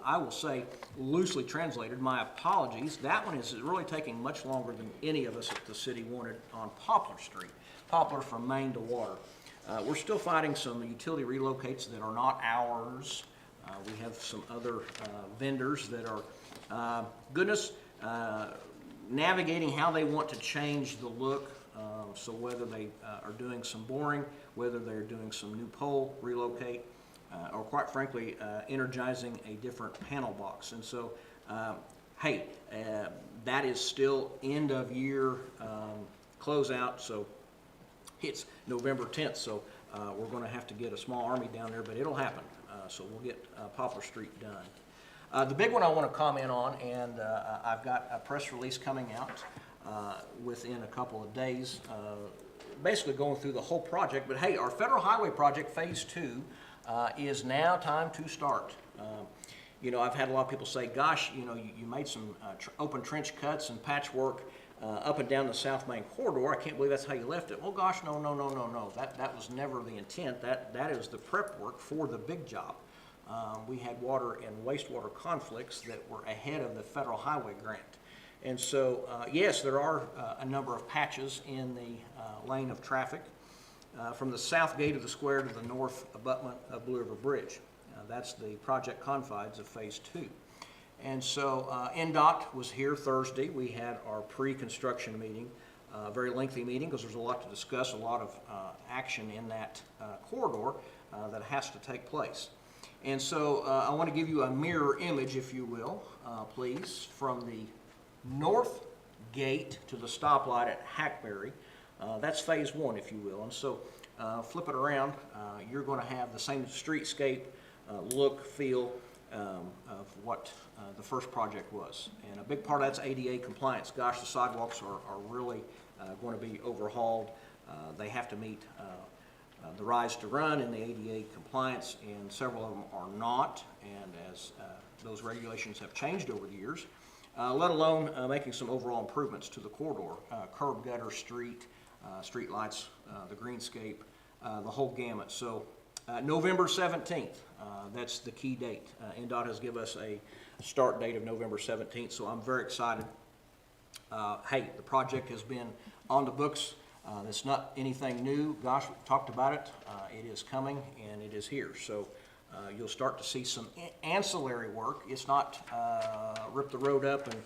[SPEAKER 1] I will say, loosely translated, my apologies, that one is really taking much longer than any of us at the city wanted on Poplar Street. Poplar from Main to Water. We're still fighting some utility relocates that are not ours. We have some other vendors that are, navigating how they want to change the look. So whether they are doing some boring, whether they're doing some new pole relocate, or quite frankly, energizing a different panel box. And so, hey, that is still end of year closeout. So it's November 10th. So we're going to have to get a small army down there, but it'll happen. So we'll get Poplar Street done. The big one I want to comment on, and I've got a press release coming out within a couple of days, basically going through the whole project. But hey, our federal highway project phase 2 is now time to start. I've had a lot of people say, gosh, you made some open trench cuts and patchwork up and down the South Main corridor. I can't believe that's how you left it. Well, gosh, no. That was never the intent. That is the prep work for the big job. We had water and wastewater conflicts that were ahead of the federal highway grant. And so, yes, there are a number of patches in the lane of traffic from the south gate of the square to the north abutment of Blue River Bridge. That's the project confines of Phase 2. And so NDOT was here Thursday. We had our pre-construction meeting, a very lengthy meeting because there's a lot to discuss, a lot of action in that corridor that has to take place. And so I want to give you a mirror image, if you will, please, from the north gate to the stoplight at Hackberry. That's Phase 1, if you will. And so flip it around, you're going to have the same streetscape look, feel of what the first project was. And a big part of that's ADA compliance. Gosh, the sidewalks are really going to be overhauled. They have to meet the rise to run in the ADA compliance, and several of them are not. And as those regulations have changed over the years, let alone making some overall improvements to the corridor, curb, gutter, street lights, the greenscape, the whole gamut. So November 17th, that's the key date. NDOT has given us a start date of November 17th, so I'm very excited. Hey, the project has been on the books. It's not anything new. Gosh, we talked about it. It is coming, and it is here. So you'll start to see some ancillary work. It's not rip the road up and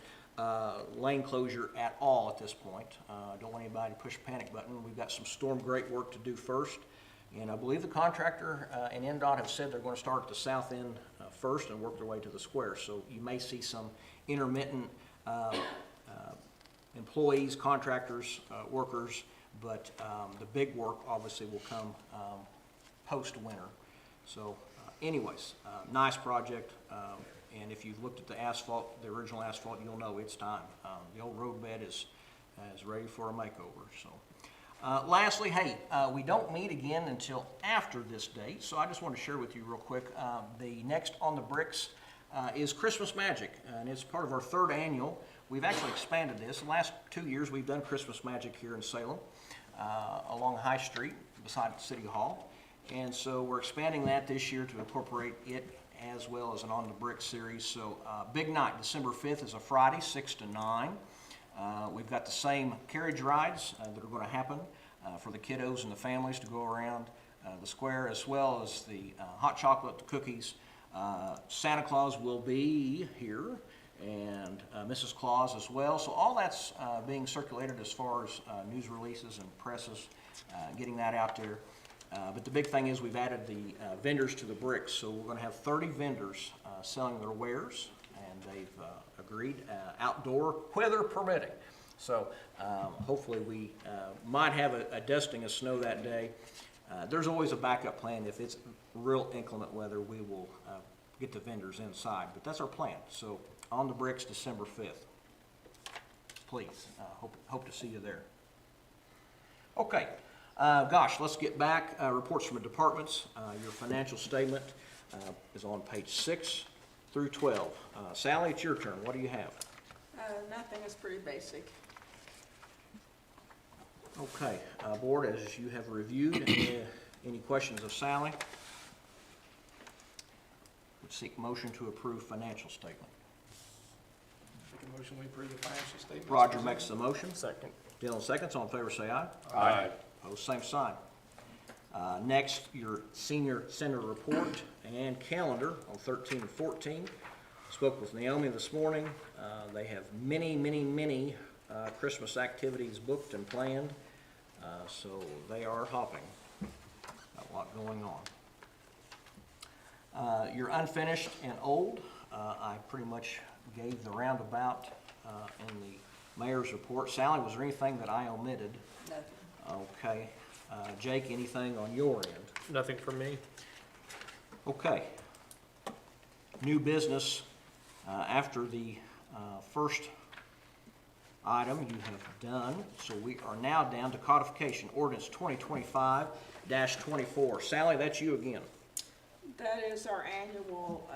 [SPEAKER 1] lane closure at all at this point. Don't want anybody to push a panic button. We've got some storm grate work to do first. And I believe the contractor and NDOT have said they're going to start at the south end first and work their way to the square. So you may see some intermittent employees, contractors, workers, but the big work obviously will come post-winter. So anyways, nice project. And if you've looked at the asphalt, the original asphalt, you'll know it's time. The old roadbed is ready for a makeover. So. Lastly, hey, we don't meet again until after this date, so I just want to share with you real quick. The next On the Bricks is Christmas Magic, and it's part of our third annual. We've actually expanded this. The last 2 years we've done Christmas Magic here in Salem along High Street beside City Hall, and so we're expanding that this year to incorporate it as well as an On the Bricks series. So big night, December 5th is a Friday, 6 to 9. We've got the same carriage rides that are going to happen for the kiddos and the families to go around the square, as well as the hot chocolate, the cookies. Santa Claus will be here, and Mrs. Claus as well. So all that's being circulated as far as news releases and presses, getting that out there. But the big thing is we've added the vendors to the bricks. So we're going to have 30 vendors selling their wares, and they've agreed, outdoor, weather permitting. So hopefully we might have a dusting of snow that day. There's always a backup plan. If it's real inclement weather, we will get the vendors inside. But that's our plan. So On the Bricks, December 5th. Please, hope to see you there. Okay, gosh, let's get back. Reports from the departments. Your financial statement is on page 6 through 12. Sally, it's your turn. What do you have?
[SPEAKER 4] Nothing, is pretty basic.
[SPEAKER 1] Okay, board, as you have reviewed, any questions of Sally? Would seek motion to approve financial statement.
[SPEAKER 5] Make a motion, we approve the financial statement.
[SPEAKER 1] Roger makes the motion.
[SPEAKER 8] Second.
[SPEAKER 1] Dylan seconds. All in favor, say aye.
[SPEAKER 2] Aye.
[SPEAKER 1] Opposed, same sign. Next, your senior center report and calendar on 13 and 14. Spoke with Naomi this morning. They have many Christmas activities booked and planned, so they are hopping. Got a lot going on. Your unfinished and old, I pretty much gave the roundabout in the mayor's report. Sally, was there anything that I omitted?
[SPEAKER 4] Nothing.
[SPEAKER 1] Okay. Jake, anything on your end?
[SPEAKER 3] Nothing from me.
[SPEAKER 1] Okay. New business, after the first item you have done, so we are now down to codification, ordinance 2025-24. Sally, that's you again.
[SPEAKER 4] That is our annual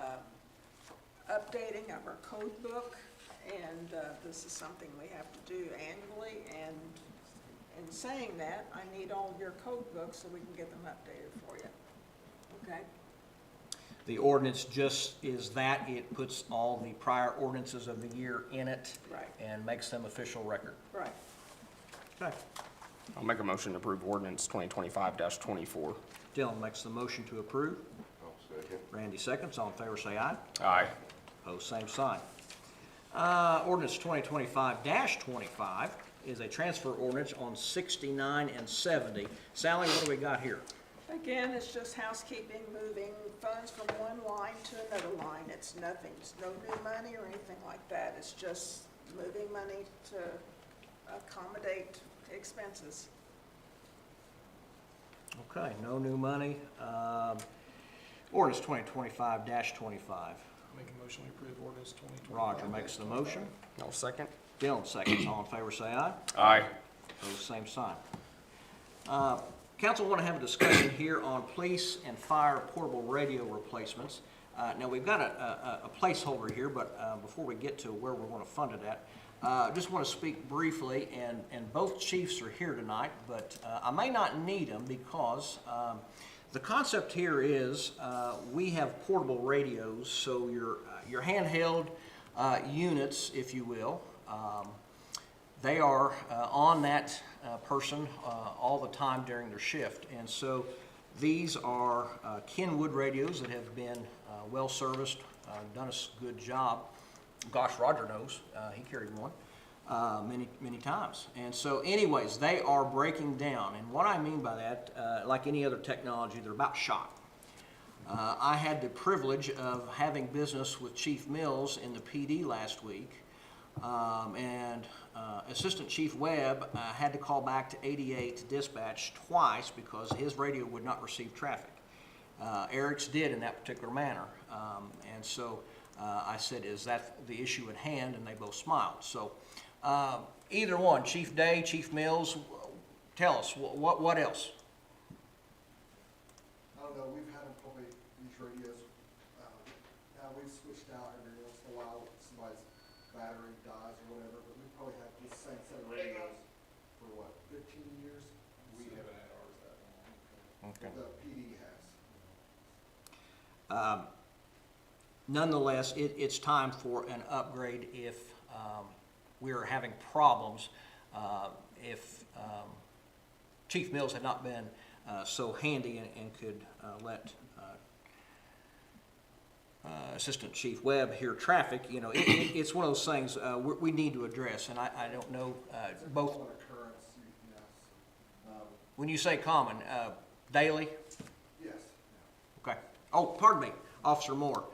[SPEAKER 4] updating of our code book, and this is something we have to do annually, and in saying that, I need all your code books so we can get them updated for you. Okay?
[SPEAKER 1] The ordinance just is that, it puts all the prior ordinances of the year in it.
[SPEAKER 4] Right.
[SPEAKER 1] And makes them official record.
[SPEAKER 4] Right.
[SPEAKER 1] Okay.
[SPEAKER 8] I'll make a motion to approve ordinance 2025-24.
[SPEAKER 1] Dylan makes the motion to approve.
[SPEAKER 2] I'll second.
[SPEAKER 1] Randy seconds. All in favor say aye.
[SPEAKER 8] Aye.
[SPEAKER 1] Opposed, same sign. Ordinance 2025-25 is a transfer ordinance on 69 and 70. Sally, what do we got here?
[SPEAKER 4] Again, it's just housekeeping, moving funds from one line to another line. It's nothing, it's no new money or anything like that. It's just moving money to accommodate expenses.
[SPEAKER 1] Okay, no new money. Ordinance 2025-25.
[SPEAKER 5] Make a motion to approve ordinance 2025.
[SPEAKER 1] Roger makes the motion.
[SPEAKER 8] I'll second.
[SPEAKER 1] Dylan seconds. All in favor say aye.
[SPEAKER 8] Aye.
[SPEAKER 1] Opposed, same sign. Council want to have a discussion here on police and fire portable radio replacements. Now, we've got a placeholder here, but before we get to where we're going to fund it at, just want to speak briefly, and both chiefs are here tonight, but I may not need them because the concept here is we have portable radios, so your handheld units, if you will, they are on that person all the time during their shift. And so these are Kenwood radios that have been well serviced, done a good job. Gosh, Roger knows, he carried one many times. And so anyways, they are breaking down. And what I mean by that, like any other technology, they're about shot. I had the privilege of having business with Chief Mills in the PD last week. And Assistant Chief Webb had to call back to 88 dispatch twice because his radio would not receive traffic. Eric's did in that particular manner. And so I said, is that the issue at hand? And they both smiled. So either one, Chief Day, Chief Mills, tell us, what else?
[SPEAKER 9] I don't know, we've had them probably, these radios, now we've switched out every once in a while, somebody's battery dies or whatever, but we probably had this same set of radios for what, 15 years? We haven't had ours that long.
[SPEAKER 1] Okay.
[SPEAKER 9] The PD has.
[SPEAKER 1] Nonetheless, it's time for an upgrade if we are having problems. If Chief Mills had not been so handy and could let Assistant Chief Webb hear traffic, you know, it's one of those things we need to address. And I don't know
[SPEAKER 9] It's a
[SPEAKER 1] both.
[SPEAKER 9] common occurrence, yes.
[SPEAKER 1] When you say common, daily?
[SPEAKER 9] Yes.
[SPEAKER 1] Okay. Oh, pardon me, Officer Moore.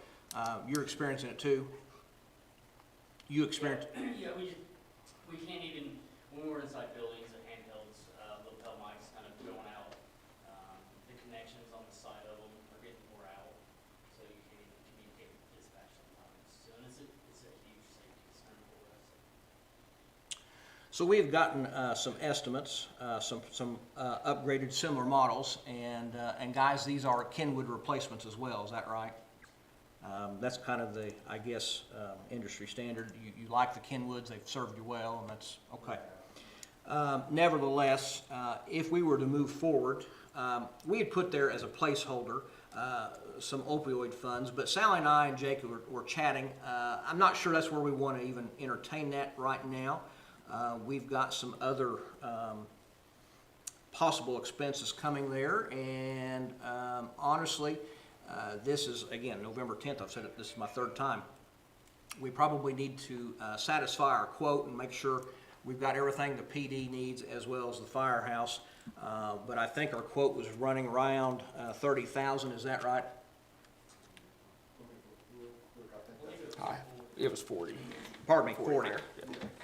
[SPEAKER 1] You're experiencing it too? You experience?
[SPEAKER 10] Yeah, we can't even, when we're inside buildings, the handhelds, lapel mics kind of going out. The connections on the side of them are getting wore out, so you can't even communicate with dispatch sometimes. So it's a huge safety concern for us.
[SPEAKER 1] So we've gotten some estimates, some upgraded similar models, and guys, these are Kenwood replacements as well. Is that right? That's kind of the, I guess, industry standard. You like the Kenwoods, they've served you well, and that's okay. Nevertheless, if we were to move forward, we had put there as a placeholder some opioid funds, but Sally and I and Jake were chatting. I'm not sure that's where we want to even entertain that right now. We've got some other possible expenses coming there, and honestly, this is, again, November 10th, I've said it, this is my third time. We probably need to satisfy our quote and make sure we've got everything the PD needs as well as the firehouse. But I think our quote was running around 30,000, is that right?
[SPEAKER 8] Aye. It was 40.
[SPEAKER 1] Pardon me, 40.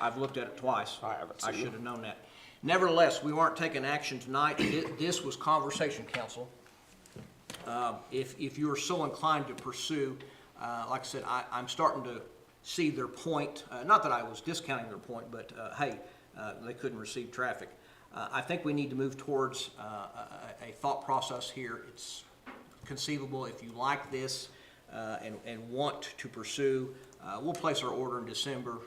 [SPEAKER 1] I've looked at it twice.
[SPEAKER 8] I haven't
[SPEAKER 1] I
[SPEAKER 8] seen it.
[SPEAKER 1] should have known that. Nevertheless, we weren't taking action tonight. This was conversation, council. If you're so inclined to pursue, like I said, I'm starting to see their point. Not that I was discounting their point, but hey, they couldn't receive traffic. I think we need to move towards a thought process here. It's conceivable if you like this and want to pursue. We'll place our order in December.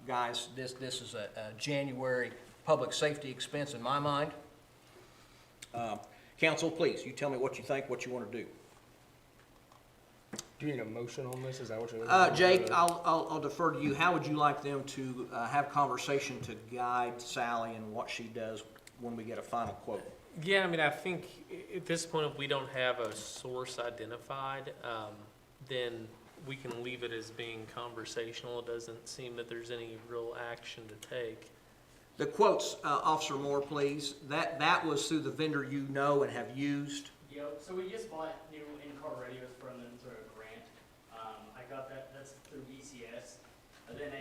[SPEAKER 1] Guys, this is a January public safety expense in my mind. Council, please, you tell me what you think, what you want to do.
[SPEAKER 8] Do you need a motion on this? Is that what you're?
[SPEAKER 1] Jake, I'll defer to you. How would you like them to have conversation to guide Sally in what she does when we get a final quote?
[SPEAKER 3] Yeah, I mean, I think at this point, if we don't have a source identified, then we can leave it as being conversational. It doesn't seem that there's any real action to take.
[SPEAKER 1] The quotes, Officer Moore, please. That was through the vendor you know and have used.
[SPEAKER 10] Yep, so we just bought new in-car radios from them through a grant. I got that's through ECS. Then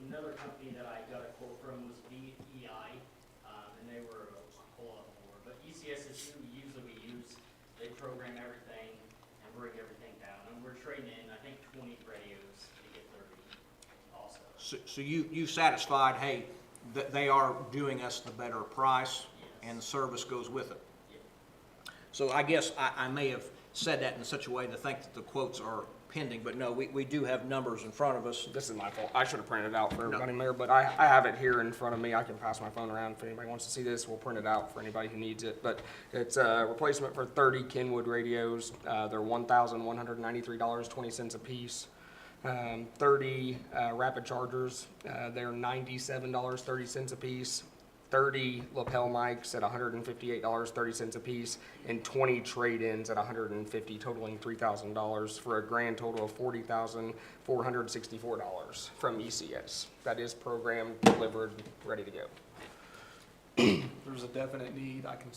[SPEAKER 10] another company that I got a quote from was VEI, and they were a whole lot more. But ECS is who usually we use. They program everything and break everything down. And we're trading in, I think, 20 radios to get 30 also.
[SPEAKER 1] So you satisfied, hey, that they are doing us the better price and the service goes with it? So I guess I may have said that in such a way to think that the quotes are pending, but no, we do have numbers in front of us.
[SPEAKER 8] This is my fault. I should have printed it out for everybody, Mayor, but I have it here in front of me. I can pass my phone around if anybody wants to see this. We'll print it out for anybody who needs it. But it's a replacement for 30 Kenwood radios. They're $1,193.20 a piece. 30 rapid chargers. They're $97.30 a piece. 30 lapel mics at $158.30 a piece, and 20 trade-ins at $150, totaling $3,000 for a grand total of $40,464 from ECS. That is programmed, delivered, ready to go.
[SPEAKER 5] There's a definite need. I can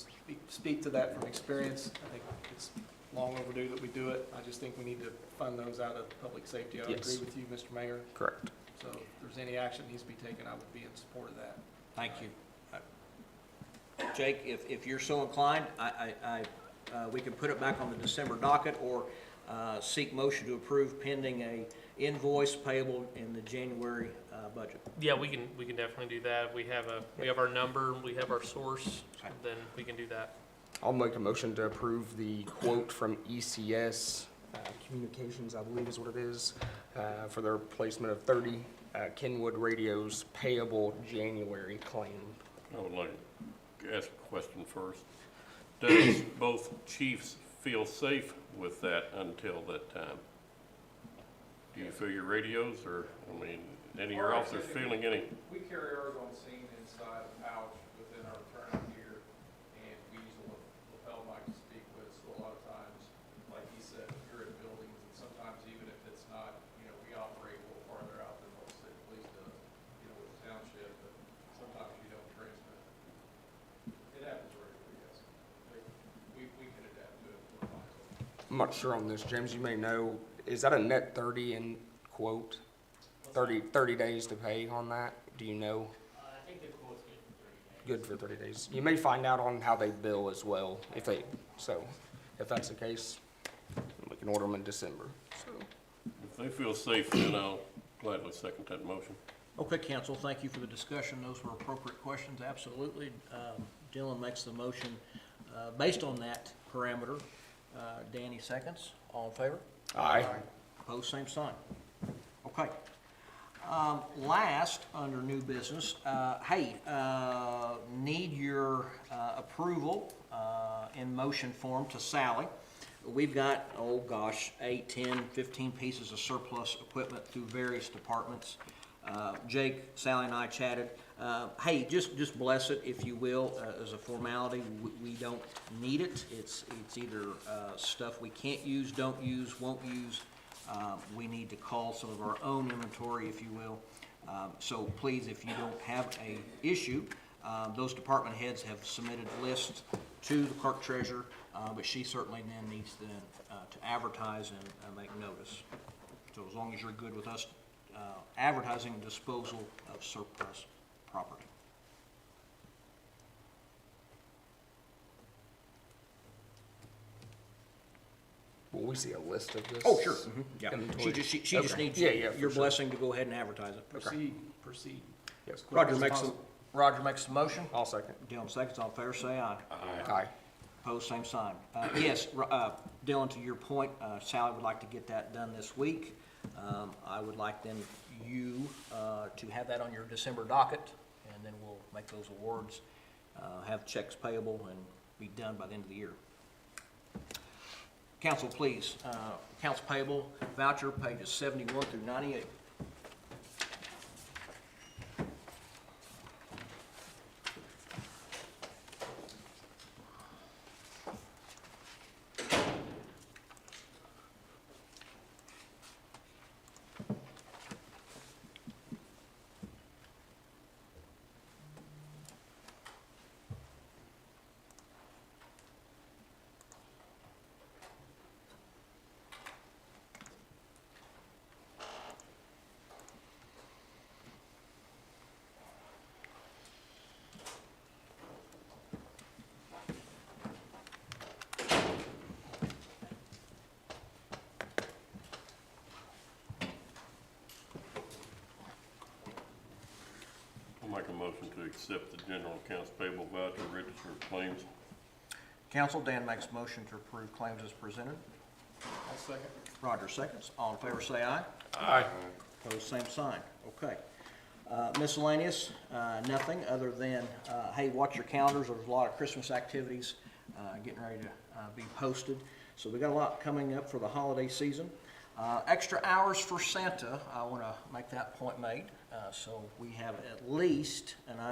[SPEAKER 5] speak to that from experience. I think it's long overdue that we do it. I just think we need to fund those out of public safety. I
[SPEAKER 8] Yes.
[SPEAKER 5] agree with you, Mr. Mayor.
[SPEAKER 8] Correct.
[SPEAKER 5] So if there's any action that needs to be taken, I would be in support of that.
[SPEAKER 1] Thank you. Jake, if you're so inclined, we can put it back on the December docket or seek motion to approve pending a invoice payable in the January budget.
[SPEAKER 3] Yeah, we can definitely do that. We have our number, we have our source, then we can do that.
[SPEAKER 8] I'll make a motion to approve the quote from ECS Communications, I believe is what it is, for the replacement of 30 Kenwood radios payable January claim.
[SPEAKER 2] I would like to ask a question first. Does both chiefs feel safe with that until that time? Do you feel your radios, or, I mean, any of your officers feeling any?
[SPEAKER 11] We carry ours on scene inside a pouch within our turnout gear, and we use a lapel mic to speak with, so a lot of times, like he said, you're in buildings, and sometimes even if it's not, we operate a little farther out than what the city police does, with the township, but sometimes you don't transmit. It happens regularly, yes. We can adapt to it. We're fine.
[SPEAKER 8] I'm not sure on this, James, you may know, is that a net 30 in quote? 30 days to pay on that? Do you know?
[SPEAKER 10] I think the quote's good for 30 days.
[SPEAKER 8] Good for 30 days. You may find out on how they bill as well, if that's the case, we can order them in December, so.
[SPEAKER 2] If they feel safe, then I'll gladly second that motion.
[SPEAKER 1] Okay, council, thank you for the discussion. Those were appropriate questions, absolutely. Dylan makes the motion based on that parameter. Danny seconds. All in favor?
[SPEAKER 8] Aye.
[SPEAKER 1] Opposed, same sign. Okay. Last, under new business, need your approval in motion form to Sally. We've got, 8, 10, 15 pieces of surplus equipment through various departments. Jake, Sally, and I chatted. Just bless it, if you will, as a formality. We don't need it. It's either stuff we can't use, don't use, won't use. We need to call some of our own inventory, if you will. So please, if you don't have a issue, those department heads have submitted lists to the clerk treasurer, but she certainly then needs to advertise and make notice. So as long as you're good with us advertising disposal of surplus property.
[SPEAKER 8] Will we see a list of this?
[SPEAKER 1] Oh, sure. Mm-hmm. Yeah.
[SPEAKER 8] Inventory?
[SPEAKER 1] She just
[SPEAKER 8] Okay.
[SPEAKER 1] needs
[SPEAKER 8] Yeah, for
[SPEAKER 1] your
[SPEAKER 8] sure.
[SPEAKER 1] blessing to go ahead and advertise it.
[SPEAKER 5] Proceed.
[SPEAKER 8] Yes.
[SPEAKER 5] As quick
[SPEAKER 1] Roger
[SPEAKER 5] as
[SPEAKER 1] makes
[SPEAKER 5] possible.
[SPEAKER 1] the motion.
[SPEAKER 8] I'll second.
[SPEAKER 1] Dylan seconds. All in favor, say aye.
[SPEAKER 8] Aye.
[SPEAKER 1] Opposed, same sign. Yes, Dylan, to your point, Sally would like to get that done this week. I would like then you to have that on your December docket, and then we'll make those awards, have checks payable, and be done by the end of the year. Council, please, accounts payable voucher, pages 71 through 98.
[SPEAKER 2] I'll make a motion to accept the general accounts payable voucher register of claims.
[SPEAKER 1] Council, Dan makes motion to approve claims as presented.
[SPEAKER 5] I'll second.
[SPEAKER 1] Roger seconds. All in favor say aye.
[SPEAKER 2] Aye.
[SPEAKER 1] Opposed, same sign. Okay. Miscellaneous, nothing other than, hey, watch your calendars. There's a lot of Christmas activities getting ready to be posted. So we got a lot coming up for the holiday season. Extra hours for Santa, I want to make that point made. So we have at least, and I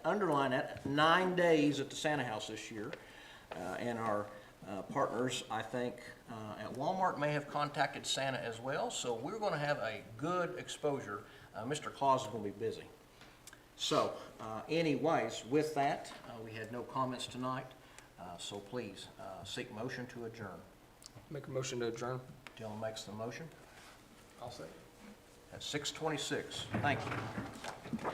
[SPEAKER 1] underline that, 9 days at the Santa House this year. And our partners, I think, at Walmart may have contacted Santa as well. So we're going to have a good exposure. Mr. Claus is going to be busy. So anyways, with that, we had no comments tonight. So please seek motion to adjourn.
[SPEAKER 8] Make a motion to adjourn.
[SPEAKER 1] Dylan makes the motion
[SPEAKER 5] I'll second.
[SPEAKER 1] at 6:26. Thank you.